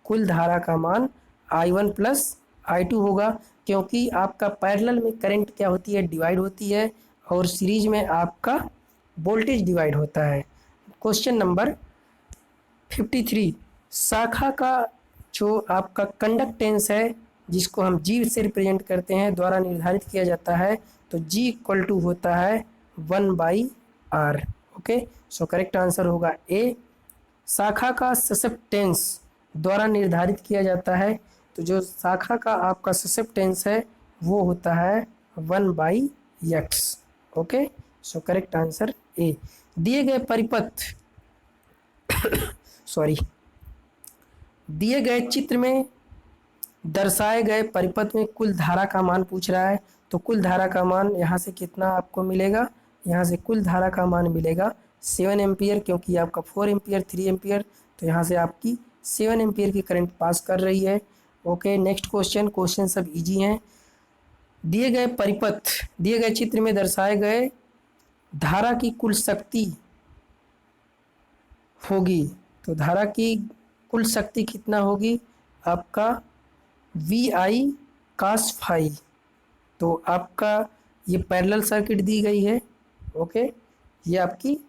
कुल धारा का मान I1 प्लस I2 होगा, क्योंकि आपका पैरेलल में करंट क्या होती है, डिवाइड होती है, और सीरीज में आपका वोल्टेज डिवाइड होता है। Question number 53। शाखा का जो आपका कंडक्टेंस है, जिसको हम जी से रिप्रेजेंट करते हैं, द्वारा निर्धारित किया जाता है, तो जी इक्वल टू होता है 1/r। Okay, so correct answer होगा ए। शाखा का ससेप्टेंस द्वारा निर्धारित किया जाता है, तो जो शाखा का आपका ससेप्टेंस है वो होता है 1/x। Okay, so correct answer ए। दिए गए परिपथ दिए गए चित्र में दर्शाए गए परिपथ में कुल धारा का मान पूछ रहा है, तो कुल धारा का मान यहाँ से कितना आपको मिलेगा, यहाँ से कुल धारा का मान मिलेगा 7 एम्पियर, क्योंकि आपका 4 एम्पियर 3 एम्पियर, तो यहाँ से आपकी 7 एम्पियर की करंट पास कर रही है। ओके, नेक्स्ट क्वेश्चन, क्वेश्चन सब इजी हैं। दिए गए परिपथ, दिए गए चित्र में दर्शाए गए धारा की कुल शक्ति होगी, तो धारा की कुल शक्ति कितना होगी आपका VI cos फाई। तो आपका ये पैरेलल सर्किट दी गई है। ओके, ये आपकी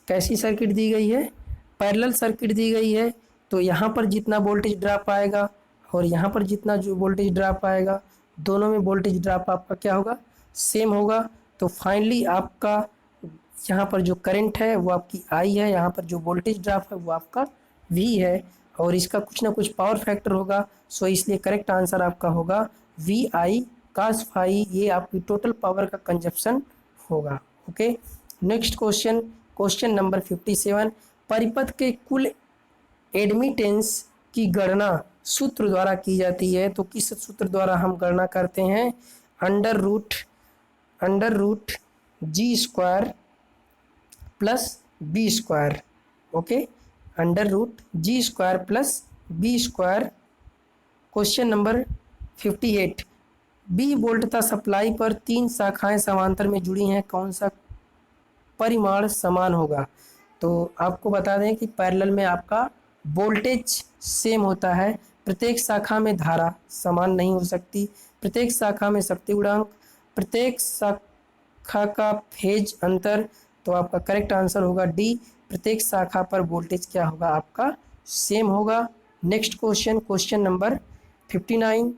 कैसी सर्किट दी गई है, पैरेलल सर्किट दी गई है, तो यहाँ पर जितना वोल्टेज ड्रॉप आएगा और यहाँ पर जितना जो वोल्टेज ड्रॉप आएगा, दोनों में वोल्टेज ड्रॉप आपका क्या होगा, सेम होगा। तो फाइनली आपका यहाँ पर जो करंट है वो आपकी I है, यहाँ पर जो वोल्टेज ड्रॉप है वो आपका V है, और इसका कुछ ना कुछ पावर फैक्टर होगा, सो इसलिए करेक्ट आंसर आपका होगा VI cos फाई। ये आपकी टोटल पावर का कंजप्शन होगा। Okay, next question, question number 57। परिपथ के कुल एडमिटेंस की गणना सूत्र द्वारा की जाती है, तो किस सूत्र द्वारा हम गणना करते हैं, under root G square plus B square. Okay, under root G square plus B square. Question number 58। बी वोल्टता सप्लाई पर 3 शाखाएं समांतर में जुड़ी हैं, कौन सा परिमाण समान होगा। तो आपको बता दें कि पैरेलल में आपका वोल्टेज सेम होता है, प्रत्येक शाखा में धारा समान नहीं हो सकती, प्रत्येक शाखा में शक्ति गुणांक, प्रत्येक शाखा का फेज अंतर, तो आपका करेक्ट आंसर होगा डी, प्रत्येक शाखा पर वोल्टेज क्या होगा आपका सेम होगा। Next question, question number 59।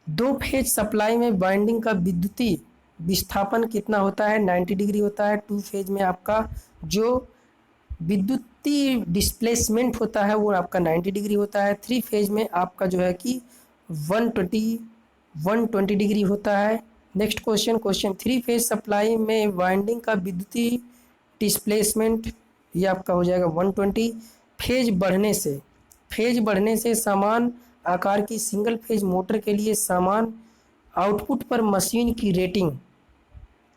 2 phase supply में वाइंडिंग का विद्युतीय विस्थापन कितना होता है, 90 डिग्री होता है। 2 फेज में आपका जो विद्युतीय डिस्प्लेसमेंट होता है वो आपका 90 डिग्री होता है। 3 फेज में आपका जो है कि 120 डिग्री होता है। Next question, question 3 phase supply में वाइंडिंग का विद्युतीय डिस्प्लेसमेंट ये आपका हो जाएगा 120। फेज बढ़ने से समान आकार की सिंगल फेज मोटर के लिए समान आउटपुट पर मशीन की रेटिंग,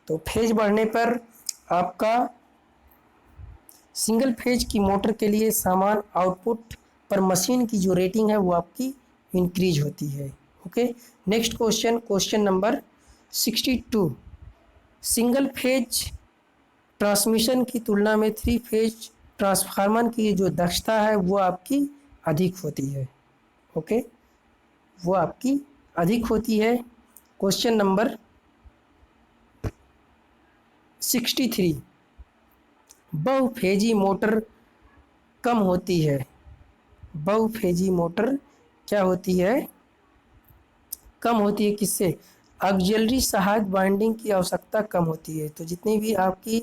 तो फेज बढ़ने पर आपका सिंगल फेज की मोटर के लिए समान आउटपुट पर मशीन की जो रेटिंग है वो आपकी इंक्रीज होती है। Okay, next question, question number 62। Single phase transmission की तुलना में 3 फेज ट्रांसफार्मर की जो दक्षता है वो आपकी अधिक होती है। ओके, वो आपकी अधिक होती है। Question number 63। बहुफेजी मोटर कम होती है, बहुफेजी मोटर क्या होती है, कम होती है किससे, ऑक्सिलरी सहायक वाइंडिंग की आवश्यकता कम होती है। तो जितनी भी आपकी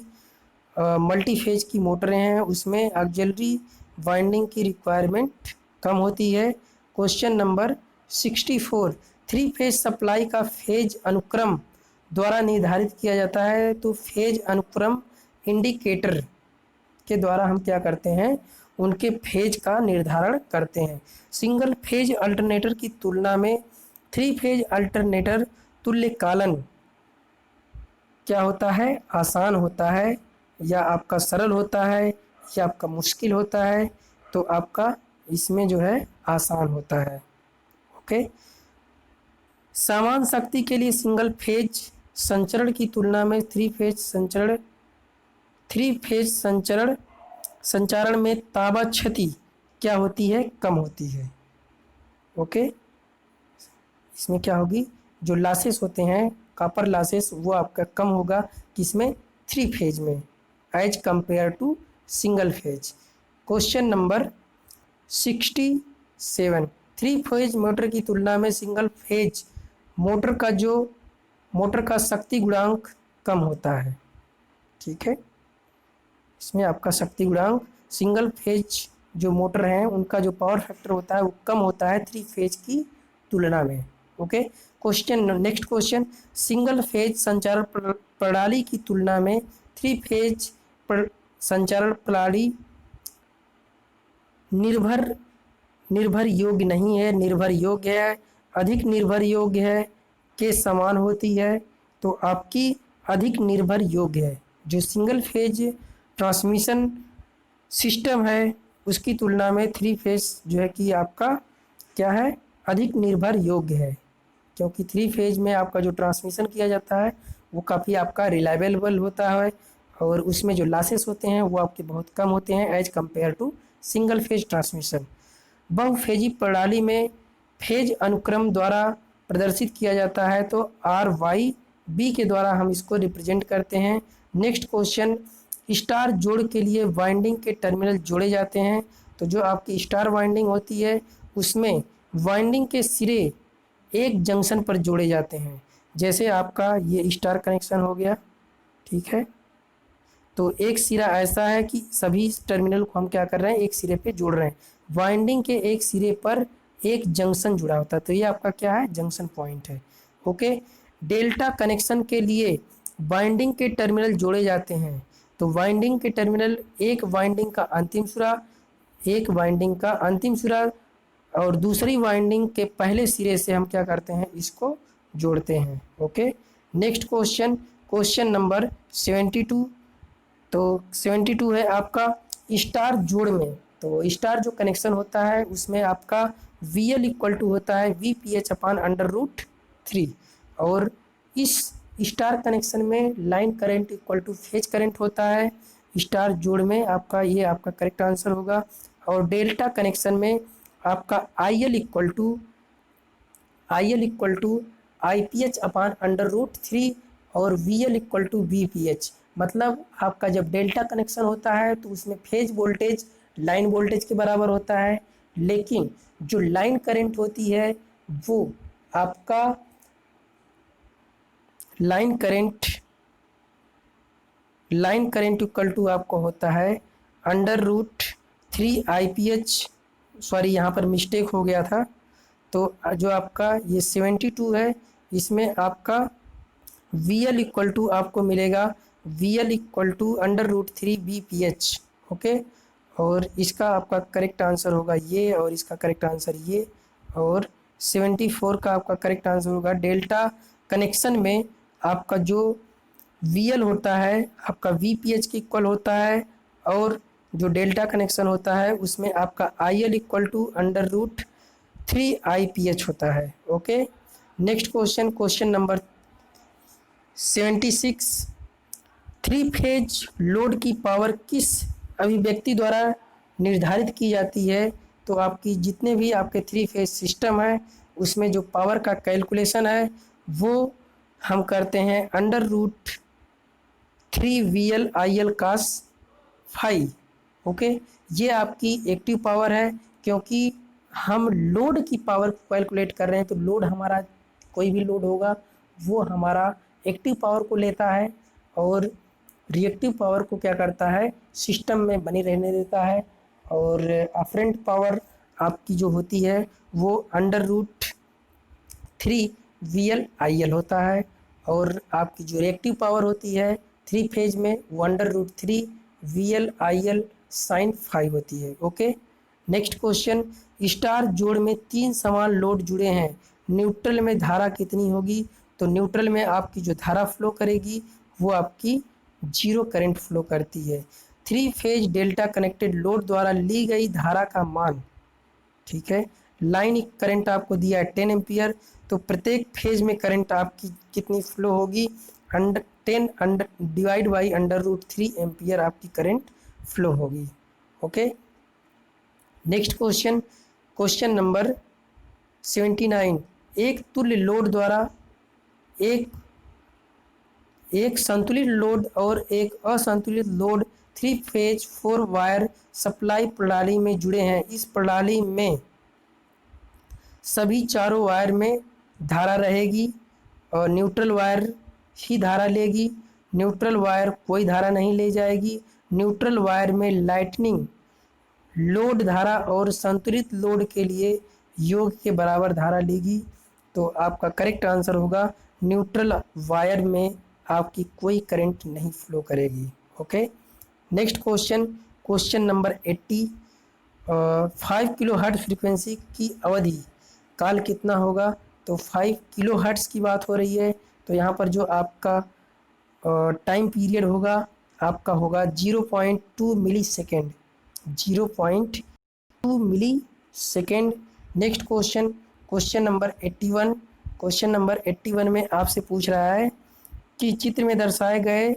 मल्टी फेज की मोटरें हैं उसमें ऑक्सिलरी वाइंडिंग की रिक्वायरमेंट कम होती है। Question number 64। 3 फेज सप्लाई का फेज अनुक्रम द्वारा निर्धारित किया जाता है, तो फेज अनुक्रम इंडिकेटर के द्वारा हम क्या करते हैं, उनके फेज का निर्धारण करते हैं। सिंगल फेज अल्टरनेटर की तुलना में 3 फेज अल्टरनेटर तुल्यकालन क्या होता है, आसान होता है या आपका सरल होता है या आपका मुश्किल होता है, तो आपका इसमें जो है आसान होता है। ओके। समान शक्ति के लिए सिंगल फेज संचरण की तुलना में थ्री फेज संचारण में ताबा क्षति क्या होती है, कम होती है। ओके। इसमें क्या होगी, जो लॉसेस होते हैं कॉपर लॉसेस वो आपका कम होगा किसमें, थ्री फेज में, as compare to single phase. Question number 67, three phase motor की तुलना में सिंगल फेज मोटर का शक्ति गुणांक कम होता है। ठीक है, इसमें आपका शक्ति गुणांक सिंगल फेज जो मोटर हैं उनका जो पावर फैक्टर होता है वो कम होता है थ्री फेज की तुलना में। Okay. Next question, single phase संचारण प्रणाली की तुलना में थ्री फेज संचारण प्रणाली निर्भर योग्य नहीं है, निर्भर योग्य है, अधिक निर्भर योग्य है, के समान होती है। तो आपकी अधिक निर्भर योग्य है। जो सिंगल फेज ट्रांसमिशन सिस्टम है उसकी तुलना में थ्री फेज जो है कि आपका क्या है, अधिक निर्भर योग्य है, क्योंकि थ्री फेज में आपका जो ट्रांसमिशन किया जाता है वो काफ़ी आपका रिलायबल होता है और उसमें जो लॉसेस होते हैं वो आपके बहुत कम होते हैं as compare to single phase transmission. बहुफेजी प्रणाली में फेज अनुक्रम द्वारा प्रदर्शित किया जाता है, तो RYB के द्वारा हम इसको रिप्रेजेंट करते हैं। नेक्स्ट क्वेश्चन, स्टार जोड़ के लिए वाइंडिंग के टर्मिनल जोड़े जाते हैं। तो जो आपकी स्टार वाइंडिंग होती है उसमें वाइंडिंग के सिरे एक जंक्शन पर जोड़े जाते हैं। जैसे आपका ये स्टार कनेक्शन हो गया, ठीक है, तो एक सिरा ऐसा है कि सभी टर्मिनल को हम क्या कर रहे हैं, एक सिरे पे जोड़ रहे हैं। वाइंडिंग के एक सिरे पर एक जंक्शन जुड़ा होता है, तो ये आपका क्या है, जंक्शन पॉइंट है। ओके। डेल्टा कनेक्शन के लिए वाइंडिंग के टर्मिनल जोड़े जाते हैं। तो वाइंडिंग के टर्मिनल एक वाइंडिंग का अंतिम सिरा और दूसरी वाइंडिंग के पहले सिरे से हम क्या करते हैं, इसको जोड़ते हैं। ओके। Next question number 72। तो 72 है आपका स्टार जोड़ में। तो स्टार जो कनेक्शन होता है उसमें आपका VL इक्वल टू होता है VPH अपान √3 और इस स्टार कनेक्शन में line current equal two phase current होता है। स्टार जोड़ में आपका ये आपका करेक्ट आंसर होगा। और डेल्टा कनेक्शन में आपका IL इक्वल टू IPH अपान √3 और VL इक्वल टू VPH। मतलब आपका जब डेल्टा कनेक्शन होता है तो उसमें फेज वोल्टेज लाइन वोल्टेज के बराबर होता है, लेकिन जो लाइन करंट होती है वो आपका लाइन करंट इक्वल टू आपको होता है √3 IPH। सॉरी, यहाँ पर मिस्टेक हो गया था। तो जो आपका ये 72 है इसमें आपका VL इक्वल टू आपको मिलेगा VL equal to √3 VPH। Okay. और इसका आपका करेक्ट आंसर होगा ये और इसका करेक्ट आंसर ये, और 74 का आपका करेक्ट आंसर होगा। डेल्टा कनेक्शन में आपका जो VL होता है आपका VPH के इक्वल होता है और जो डेल्टा कनेक्शन होता है उसमें आपका IL इक्वल टू √3 IPH होता है। Okay. Next question number 76, three phase load की पावर किस अभिव्यक्ति द्वारा निर्धारित की जाती है। तो आपकी जितने भी आपके थ्री फेज सिस्टम है उसमें जो पावर का कैलकुलेशन है वो हम करते हैं √3 VL IL cos phi। Okay. ये आपकी एक्टिव पावर है, क्योंकि हम लोड की पावर कैलकुलेट कर रहे हैं, तो लोड हमारा कोई भी लोड होगा वो हमारा एक्टिव पावर को लेता है और रिएक्टिव पावर को क्या करता है, सिस्टम में बनी रहने देता है। और अफरेंट पावर आपकी जो होती है वो √3 VL IL होता है, और आपकी जो रिएक्टिव पावर होती है थ्री फेज में वो √3 VL IL sin phi होती है। ओके। नेक्स्ट क्वेश्चन, स्टार जोड़ में 3 समान लोड जुड़े हैं, न्यूट्रल में धारा कितनी होगी। तो न्यूट्रल में आपकी जो धारा फ्लो करेगी वो आपकी जीरो करंट फ्लो करती है। 3 फेज डेल्टा कनेक्टेड लोड द्वारा ली गई धारा का मान, ठीक है, लाइन करंट आपको दिया है 10 एम्पियर, तो प्रत्येक फेज में करंट आपकी कितनी फ्लो होगी, 10 डिवाइड बाई √3 एम्पियर आपकी करंट फ्लो होगी। Okay, next question, question number 79। एक तुल्य लोड द्वारा एक संतुलित लोड और एक असंतुलित लोड 3 फेज 4 वायर सप्लाई प्रणाली में जुड़े हैं। इस प्रणाली में सभी चारों वायर में धारा रहेगी और न्यूट्रल वायर ही धारा लेगी, न्यूट्रल वायर कोई धारा नहीं ले जाएगी। न्यूट्रल वायर में लाइटनिंग लोड धारा और संतुलित लोड के लिए योग के बराबर धारा लेगी। तो आपका करेक्ट आंसर होगा न्यूट्रल वायर में आपकी कोई करंट नहीं फ्लो करेगी। Okay, next question, question number 80। 5 kilo hertz frequency की अवधि काल कितना होगा, तो 5 किलो हर्ट्ज की बात हो रही है, तो यहाँ पर जो आपका टाइम पीरियड होगा आपका होगा 0.2 millisecond, 0.2 millisecond. Next question, question number 81। Question number 81 में आपसे पूछ रहा है कि चित्र में दर्शाए गए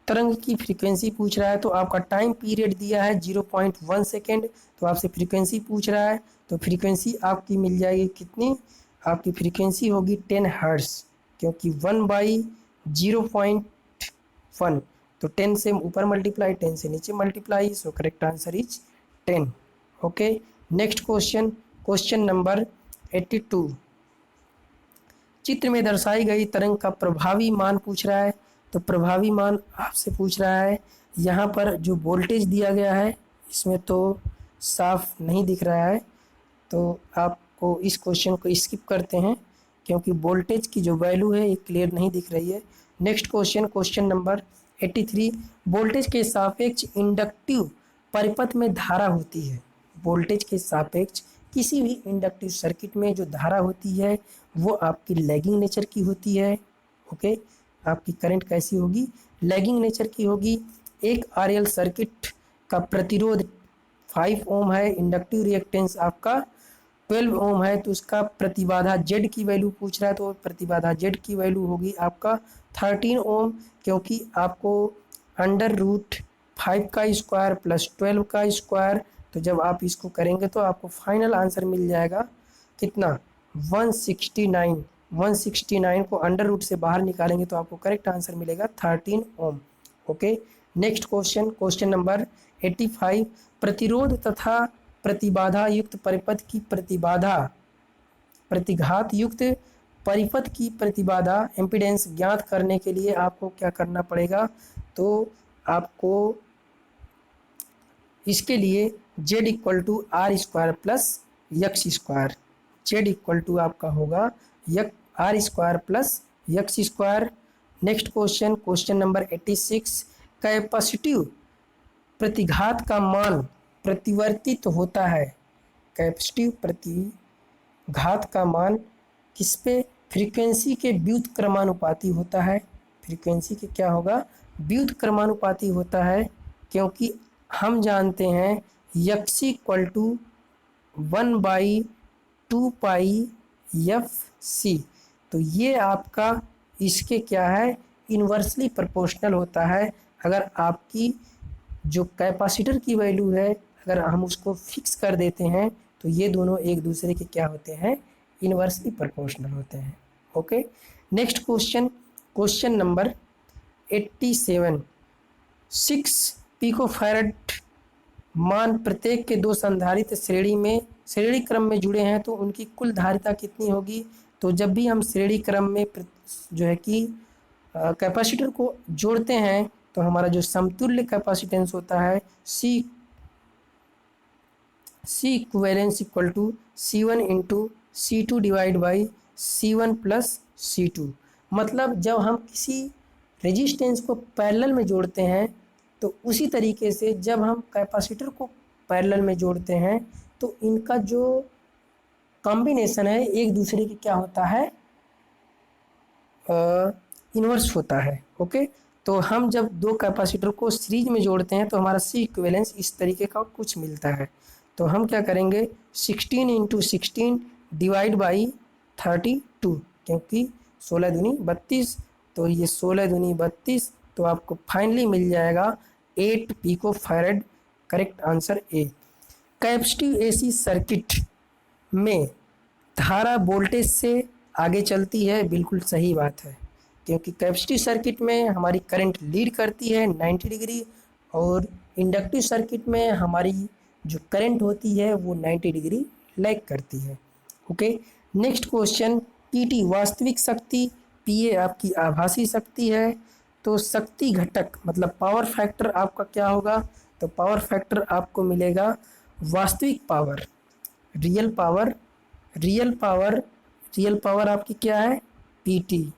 तरंग की फ्रीक्वेंसी पूछ रहा है, तो आपका टाइम पीरियड दिया है 0.1 सेकेंड, तो आपसे फ्रीक्वेंसी पूछ रहा है, तो फ्रीक्वेंसी आपकी मिल जाएगी कितनी, आपकी फ्रीक्वेंसी होगी 10 हर्ट्ज, क्योंकि 1/0.1, तो 10 से ऊपर मल्टीप्लाई 10 से नीचे multiply, so correct answer is 10। Okay, next question, question number 82। चित्र में दर्शाई गई तरंग का प्रभावी मान पूछ रहा है, तो प्रभावी मान आपसे पूछ रहा है, यहाँ पर जो वोल्टेज दिया गया है इसमें तो साफ नहीं दिख रहा है, तो आपको इस क्वेश्चन को स्किप करते हैं क्योंकि वोल्टेज की जो वैल्यू है ये क्लियर नहीं दिख रही है। Next question, question number 83। Voltage के सापेक्ष इंडक्टिव परिपथ में धारा होती है। वोल्टेज के सापेक्ष किसी भी इंडक्टिव सर्किट में जो धारा होती है वो आपकी लैगिंग नेचर की होती है। ओके, आपकी करंट कैसी होगी, लैगिंग नेचर की होगी। एक आरएल सर्किट का प्रतिरोध 5 ओम है, इंडक्टिव रिएक्टेंस आपका 12 ओम है, तो उसका प्रतिबाधा जेड की वैल्यू पूछ रहा है, तो प्रतिबाधा जेड की वैल्यू होगी आपका 13 ओम, क्योंकि आपको √5 का स्क्वायर प्लस 12 का स्क्वायर, तो जब आप इसको करेंगे तो आपको फाइनल आंसर मिल जाएगा कितना, 169। 169 को √ से बाहर निकालेंगे तो आपको करेक्ट आंसर मिलेगा 13 ohm. Okay, next question, question number 85। प्रतिरोध तथा प्रतिबाधा युक्त परिपथ की प्रतिबाधा, प्रतिघात युक्त परिपथ की प्रतिबाधा एम्पीडेंस ज्ञात करने के लिए आपको क्या करना पड़ेगा, तो आपको इसके लिए Z = R² plus X², Z = आपका होगा R² plus X²। Next question, question number 86। Capacitive प्रतिघात का मान प्रतिवर्तित होता है। कैपेसिटिव प्रतिघात का मान किस पे, फ्रीक्वेंसी के व्युत्क्रमानुपाती होता है। फ्रीक्वेंसी के क्या होगा, व्युत्क्रमानुपाती होता है, क्योंकि हम जानते हैं X = 1/2πfc, तो ये आपका इसके क्या है, इन्वर्सली प्रोपोर्शनल होता है। अगर आपकी जो कैपेसिटर की वैल्यू है अगर हम उसको फिक्स कर देते हैं तो ये दोनों एक दूसरे के क्या होते हैं, इन्वर्सली प्रोपोर्शनल होते हैं। Okay, next question, question number 87। 6 पिकोफैरड मान प्रत्येक के 2 संधारित्र श्रेणी क्रम में जुड़े हैं, तो उनकी कुल धारिता कितनी होगी। तो जब भी हम श्रेणी क्रम में जो है कि कैपेसिटर को जोड़ते हैं तो हमारा जो समतुल्य कैपेसिटेंस होता है C equivalence = C1 × C2 divide by C1 + C2। मतलब जब हम किसी रेजिस्टेंस को पैरेलल में जोड़ते हैं तो उसी तरीके से जब हम कैपेसिटर को पैरेलल में जोड़ते हैं तो इनका जो कॉम्बिनेशन है एक दूसरे के क्या होता है, इन्वर्स होता है। ओके, तो हम जब दो कैपेसिटर को सीरीज में जोड़ते हैं तो हमारा सी इक्विवेलेंस इस तरीके का कुछ मिलता है। तो हम क्या करेंगे, 16 इंटू 16 डिवाइड बाई 32, क्योंकि 16 दूनी 32, तो ये 16 दूनी 32, तो आपको फाइनली मिल जाएगा 8 pico farad. Correct answer A. Capacitive AC circuit में धारा वोल्टेज से आगे चलती है, बिल्कुल सही बात है, क्योंकि कैपेसिटिव सर्किट में हमारी करंट लीड करती है 90 डिग्री, और इंडक्टिव सर्किट में हमारी जो करंट होती है वो 90 डिग्री लैग करती है। ओके, नेक्स्ट क्वेश्चन, पीटी वास्तविक शक्ति, पीए आपकी आभासी शक्ति है। तो शक्ति घटक मतलब पावर फैक्टर आपका क्या होगा, तो पावर फैक्टर आपको मिलेगा वास्तविक power, real power, real power आपकी क्या है, PT,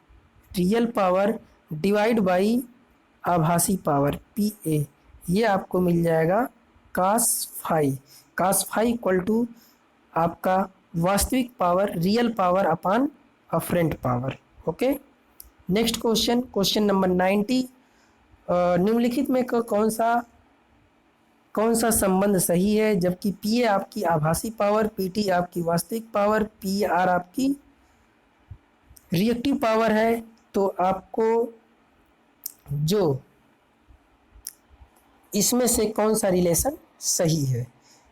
real power divide by आभासी पावर पीए, ये आपको मिल जाएगा कास फाई इक्वल टू आपका वास्तविक power, real power upon apparent power. Okay, next question, question number 90, निम्नलिखित में कौन सा संबंध सही है, जबकि पीए आपकी आभासी पावर, पीटी आपकी वास्तविक पावर, पीआर आपकी रिएक्टिव पावर है। तो आपको जो इसमें से कौन सा रिलेशन सही है,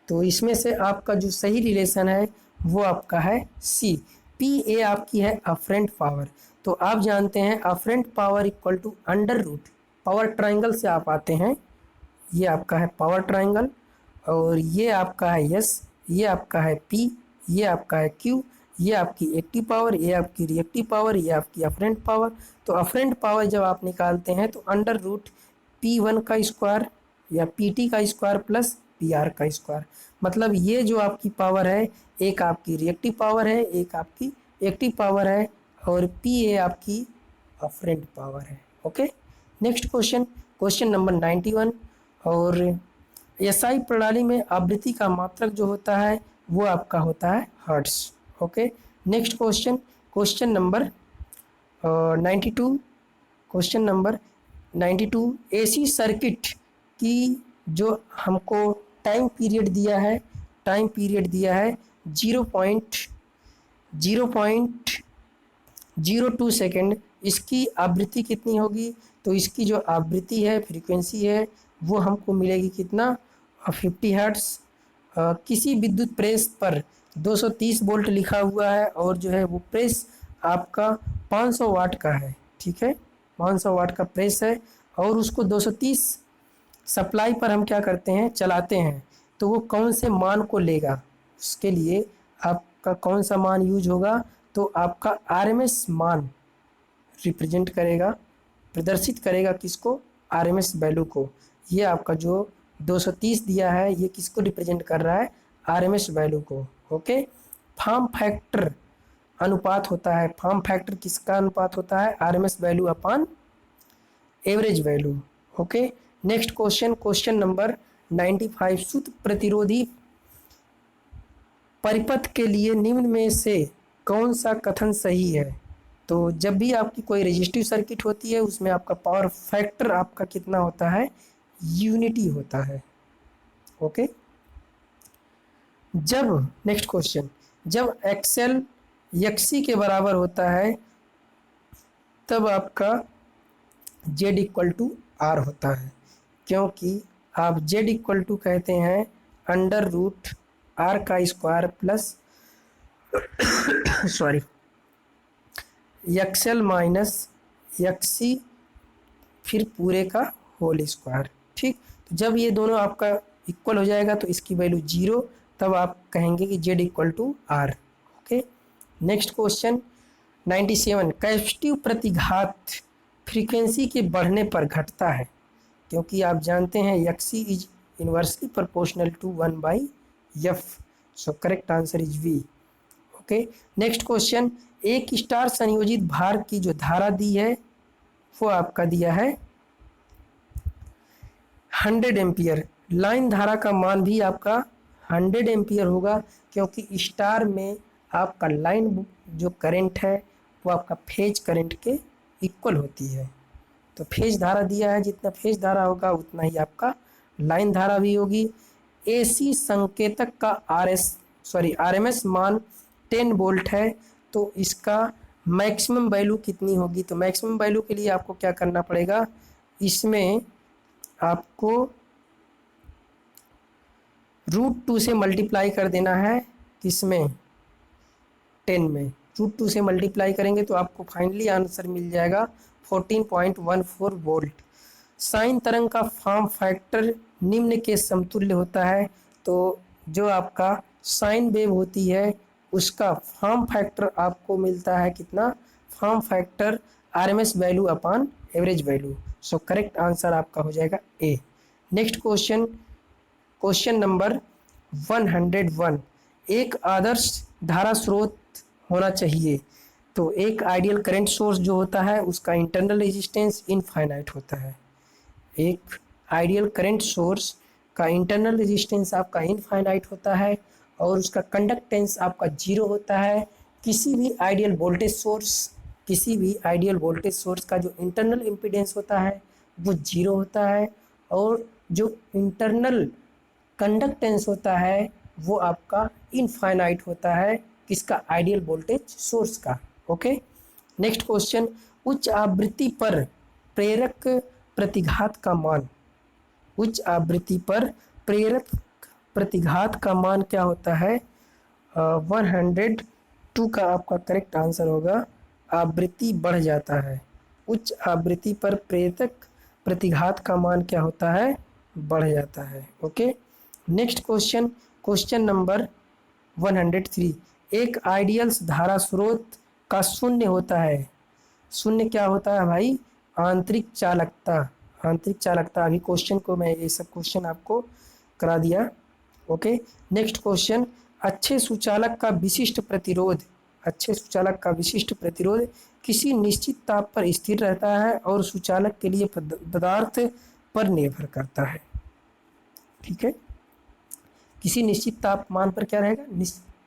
तो इसमें से आपका जो सही रिलेशन है वो आपका है सी, पी ए आपकी है अफरेंट पावर। तो आप जानते हैं apparent power equal to under root, power triangle से आप आते हैं, ये आपका है पावर ट्राइंगल, और ये आपका है यस, ये आपका है पी, ये आपका है क्यू, ये आपकी एक्टिव पावर, ये आपकी रिएक्टिव पावर, ये आपकी अफरेंट पावर। तो अफरेंट पावर जब आप निकालते हैं तो अंडर रूट P1 का स्क्वायर या PT का स्क्वायर प्लस PR का स्क्वायर, मतलब ये जो आपकी पावर है, एक आपकी रिएक्टिव पावर है, एक आपकी एक्टिव पावर है, और PA आपकी अफरेंट पावर है। Okay, next question, question number 91, और एसआई प्रणाली में आवृत्ति का मात्रक जो होता है वो आपका होता है hertz. Okay, next question, question number 92, question number 92, AC circuit की जो हमको टाइम पीरियड दिया है 0.02 सेकेंड, इसकी आवृत्ति कितनी होगी, तो इसकी जो आवृत्ति है, फ्रीक्वेंसी है, वो हमको मिलेगी कितना, 50 हर्ट्ज। किसी विद्युत प्रेस पर 230 वोल्ट लिखा हुआ है, और जो है वो प्रेस आपका 500 वाट का है, ठीक है, 500 वाट का प्रेस है, और उसको 230 सप्लाई पर हम क्या करते हैं, चलाते हैं, तो वो कौन से मान को लेगा, उसके लिए आपका कौन सा मान यूज होगा, तो आपका आरएमएस मान रिप्रेजेंट करेगा, प्रदर्शित करेगा किसको, आरएमएस वैल्यू को। ये आपका जो 230 दिया है ये किसको रिप्रेजेंट कर रहा है, आरएमएस वैल्यू को। ओके, फॉर्म फैक्टर अनुपात होता है, फॉर्म फैक्टर किसका अनुपात होता है, RMS value upon average value. Okay, next question, question number 95, शुद्ध प्रतिरोधी परिपथ के लिए निम्न में से कौन सा कथन सही है। तो जब भी आपकी कोई रेजिस्टिव सर्किट होती है उसमें आपका पावर फैक्टर आपका कितना होता है, यूनिटी होता है। ओके, जब नेक्स्ट क्वेश्चन, जब एक्सेल यक्सी के बराबर होता है तब आपका जेड इक्वल टू आर होता है, क्योंकि आप जेड इक्वल टू कहते हैं अंडर रूट आर का square plus sorry XL minus XC फिर पूरे का होल स्क्वायर। ठीक, तो जब ये दोनों आपका इक्वल हो जाएगा तो इसकी वैल्यू 0, तब आप कहेंगे कि Z equal to R. Okay, next question 97, capacitive प्रतिघात फ्रीक्वेंसी के बढ़ने पर घटता है, क्योंकि आप जानते हैं XC is inversely proportional to 1/f, so correct answer is V. Okay, next question, एक स्टार संयोजित भार की जो धारा दी है वो आपका दिया है 100 एम्पियर, लाइन धारा का मान भी आपका 100 एम्पियर होगा, क्योंकि स्टार में आपका लाइन जो करंट है वो आपका फेज करंट के इक्वल होती है। तो फेज धारा दिया है, जितना फेज धारा होगा उतना ही आपका लाइन धारा भी होगी। एसी संकेतक का आरएमएस मान 10 वोल्ट है, तो इसका मैक्सिमम वैल्यू कितनी होगी? तो मैक्सिमम वैल्यू के लिए आपको क्या करना पड़ेगा, इसमें आपको √2 से मल्टीप्लाई कर देना है। किसमें? 10 में √2 से मल्टीप्लाई करेंगे तो आपको फाइनली आंसर मिल जाएगा 14.14 वोल्ट। साइन तरंग का फॉर्म फैक्टर निम्न के समतुल्य होता है। तो जो आपका साइन वेव होती है उसका फॉर्म फैक्टर आपको मिलता है कितना? Form factor RMS value upon average value. So correct answer आपका हो जाएगा A. Next question, question number 101। एक आदर्श धारा स्रोत होना चाहिए। तो एक आइडियल करंट सोर्स जो होता है उसका इंटरनल रेजिस्टेंस इनफाइनाइट होता है। एक आइडियल करंट सोर्स का इंटरनल रेजिस्टेंस आपका इनफाइनाइट होता है और उसका कंडक्टेंस आपका 0 होता है। किसी भी आइडियल वोल्टेज सोर्स का जो इंटरनल इम्पीडेंस होता है वो 0 होता है और जो इंटरनल कंडक्टेंस होता है वो आपका इनफाइनाइट होता है। किसका? आइडियल वोल्टेज सोर्स का। ओके, नेक्स्ट क्वेश्चन, उच्च आवृत्ति पर प्रेरक प्रतिघात का मान। उच्च आवृत्ति पर प्रेरक प्रतिघात का मान क्या होता है? 102 का आपका करेक्ट आंसर होगा। आवृत्ति बढ़ जाता है। उच्च आवृत्ति पर प्रेरक प्रतिघात का मान क्या होता है? बढ़ जाता है। Okay, next question, question number 103। एक आइडियल धारा स्रोत का शून्य होता है। शून्य क्या होता है भाई? आंतरिक चालकता। आंतरिक चालकता। अभी क्वेश्चन को मैं ये सब क्वेश्चन आपको करा दिया। ओके, नेक्स्ट क्वेश्चन, अच्छे सुचालक का विशिष्ट प्रतिरोध। अच्छे सुचालक का विशिष्ट प्रतिरोध किसी निश्चित ताप पर स्थिर रहता है और सुचालक के लिए पदार्थ पर निर्भर करता है। ठीक है, किसी निश्चित तापमान पर क्या रहेगा?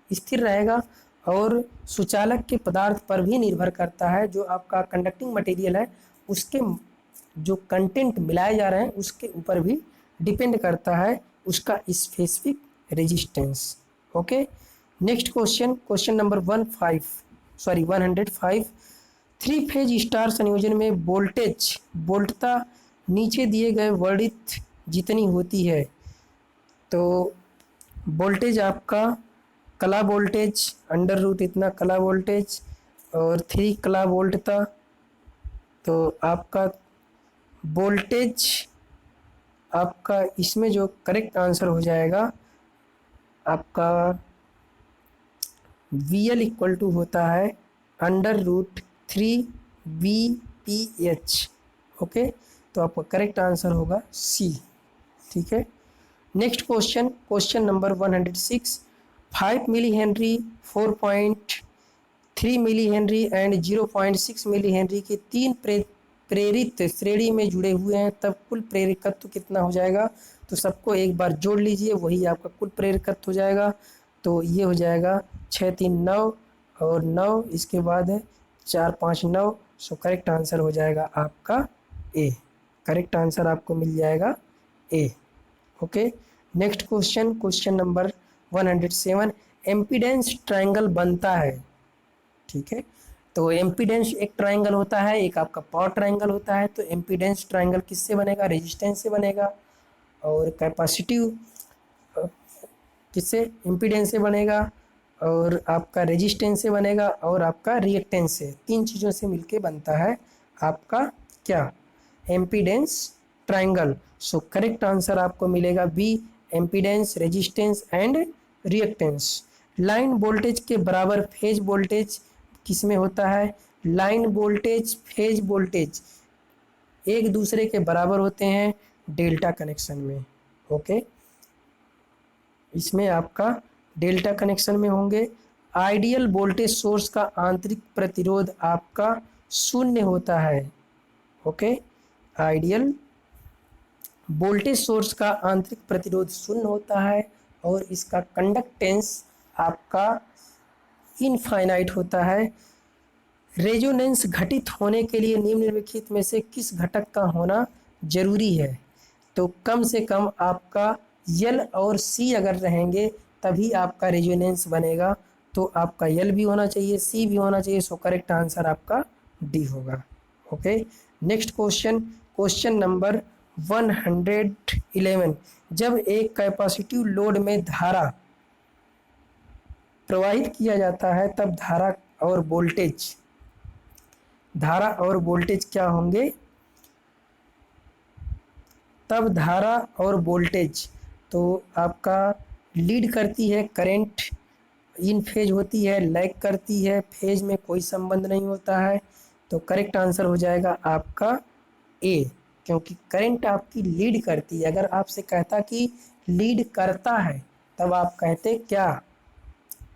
स्थिर रहेगा और सुचालक के पदार्थ पर भी निर्भर करता है। जो आपका कंडक्टिंग मटेरियल है उसके जो कंटेंट मिलाए जा रहे हैं उसके ऊपर भी डिपेंड करता है उसका specific resistance. Okay, next question, question number 105। 3 phase star संयोजन में वोल्टता नीचे दिए गए वर्णित जितनी होती है। तो वोल्टेज आपका कला वोल्टेज √ इतना कला वोल्टेज और 3 कला वोल्ट था। तो आपका वोल्टेज आपका इसमें जो करेक्ट आंसर हो जाएगा आपका VL इक्वल टू होता है √3 VPH। ओके, तो आपका करेक्ट आंसर होगा C। ठीक है, next question, question number 106। 5 milli henry, 4.3 milli henry and 0.6 milli henry के 3 प्रेरित श्रेणी में जुड़े हुए हैं, तब कुल प्रेरकत्व कितना हो जाएगा? तो सबको एक बार जोड़ लीजिए, वही आपका कुल प्रेरकत्व हो जाएगा। तो ये हो जाएगा 6 3 9 और 9, इसके बाद है 4 5 9। सो करेक्ट आंसर हो जाएगा आपका ए। करेक्ट आंसर आपको मिल जाएगा A. Okay, next question, question number 107। Impedance triangle बनता है। ठीक है, तो एम्पीडेंस एक ट्रायंगल होता है, एक आपका पावर ट्रायंगल होता है। तो एम्पीडेंस ट्रायंगल किससे बनेगा? रेजिस्टेंस से बनेगा। और कैपेसिटिव किससे? एम्पीडेंस से बनेगा और आपका रेजिस्टेंस से बनेगा और आपका रिएक्टेंस से। 3 चीज़ों से मिलके बनता है आपका क्या? Impedance triangle. So correct answer आपको मिलेगा B, impedance, resistance and reactance. Line voltage के बराबर फेज वोल्टेज किस में होता है? लाइन वोल्टेज फेज वोल्टेज एक दूसरे के बराबर होते हैं डेल्टा कनेक्शन में। ओके, इसमें आपका डेल्टा कनेक्शन में होंगे। आइडियल वोल्टेज सोर्स का आंतरिक प्रतिरोध आपका 0 होता है। ओके, आइडियल वोल्टेज सोर्स का आंतरिक प्रतिरोध 0 होता है और इसका कंडक्टेंस आपका इनफाइनाइट होता है। रेजोनेंस घटित होने के लिए निम्नलिखित में से किस घटक का होना जरूरी है? तो कम से कम आपका यल और सी अगर रहेंगे तभी आपका रेजोनेंस बनेगा। तो आपका यल भी होना चाहिए, सी भी होना चाहिए। सो करेक्ट आंसर आपका डी होगा। Okay, next question, question number 111। जब एक कैपेसिटिव लोड में धारा प्रवाहित किया जाता है तब धारा और वोल्टेज क्या होंगे? तब धारा और वोल्टेज तो आपका लीड करती है, करंट इन फेज होती है, लैग करती है, फेज में कोई संबंध नहीं होता है। तो करेक्ट आंसर हो जाएगा आपका ए, क्योंकि करंट आपकी लीड करती है। अगर आपसे कहता कि लीड करता है तब आप कहते क्या?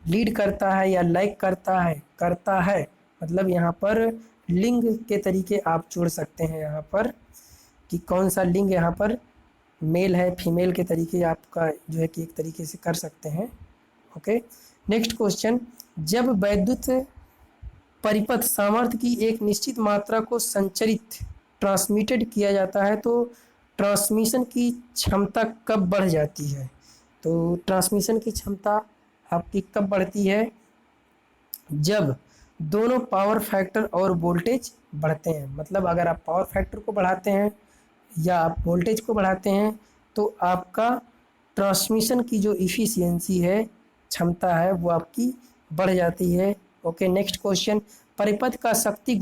लीड करता है या लैग करता है? करता है। मतलब यहाँ पर लिंग के तरीके आप जोड़ सकते हैं यहाँ पर कि कौन सा लिंग यहाँ पर मेल है, फीमेल के तरीके आपका जो है कि एक तरीके से कर सकते हैं। ओके, नेक्स्ट क्वेश्चन, जब वैद्युत परिपथ सामर्थ्य की एक निश्चित मात्रा को संचरित ट्रांसमिटेड किया जाता है तो ट्रांसमिशन की क्षमता कब बढ़ जाती है? तो ट्रांसमिशन की क्षमता आपकी कब बढ़ती है? जब दोनों पावर फैक्टर और वोल्टेज बढ़ते हैं। मतलब अगर आप पावर फैक्टर को बढ़ाते हैं या आप वोल्टेज को बढ़ाते हैं तो आपका ट्रांसमिशन की जो इफ़िशियंसी है, क्षमता है, वो आपकी बढ़ जाती है। ओके, नेक्स्ट क्वेश्चन, परिपथ का शक्ति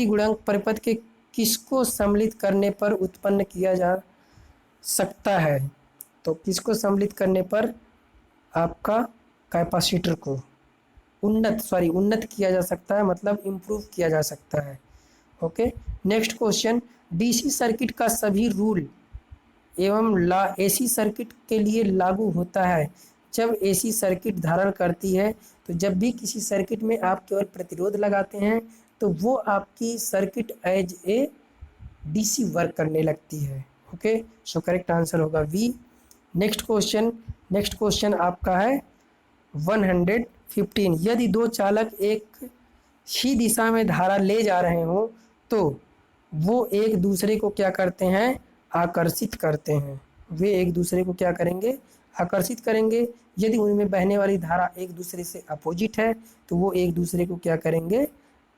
गुणांक परिपथ के किसको सम्मिलित करने पर उत्पन्न किया जा सकता है? तो किसको सम्मिलित करने पर? आपका कैपेसिटर को उन्नत किया जा सकता है, मतलब इम्प्रूव किया जा सकता है। Okay, next question, DC circuit का सभी रूल एवं एसी सर्किट के लिए लागू होता है। जब एसी सर्किट धारण करती है तो जब भी किसी सर्किट में आप केवल प्रतिरोध लगाते हैं तो वो आपकी circuit as a DC work करने लगती है। ओके, सो करेक्ट आंसर होगा बी। नेक्स्ट क्वेश्चन आपका है 115। यदि दो चालक एक ही दिशा में धारा ले जा रहे हो तो वो एक दूसरे को क्या करते हैं? आकर्षित करते हैं। वे एक दूसरे को क्या करेंगे? आकर्षित करेंगे। यदि उनमें बहने वाली धारा एक दूसरे से अपोजिट है तो वो एक दूसरे को क्या करेंगे?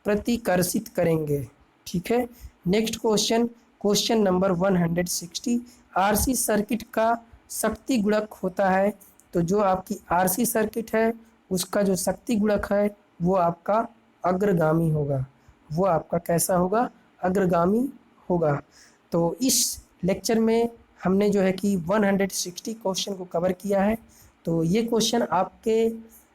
प्रतिकर्षित करेंगे। ठीक है, next question number 160। RC circuit का शक्ति गुणक होता है तो जो आपकी आरसी सर्किट है उसका जो शक्ति गुणक है वो आपका अग्रगामी होगा। वो आपका कैसा होगा? अग्रगामी होगा। तो इस लेक्चर में हमने जो है कि 160 क्वेश्चन को कवर किया है। तो ये क्वेश्चन आपके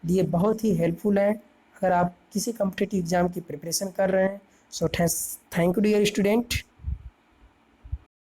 लिए बहुत ही हेल्पफुल है अगर आप किसी कॉम्पिटिटिव एग्ज़ाम की प्रिपरेशन कर रहे हैं। So thank you dear student.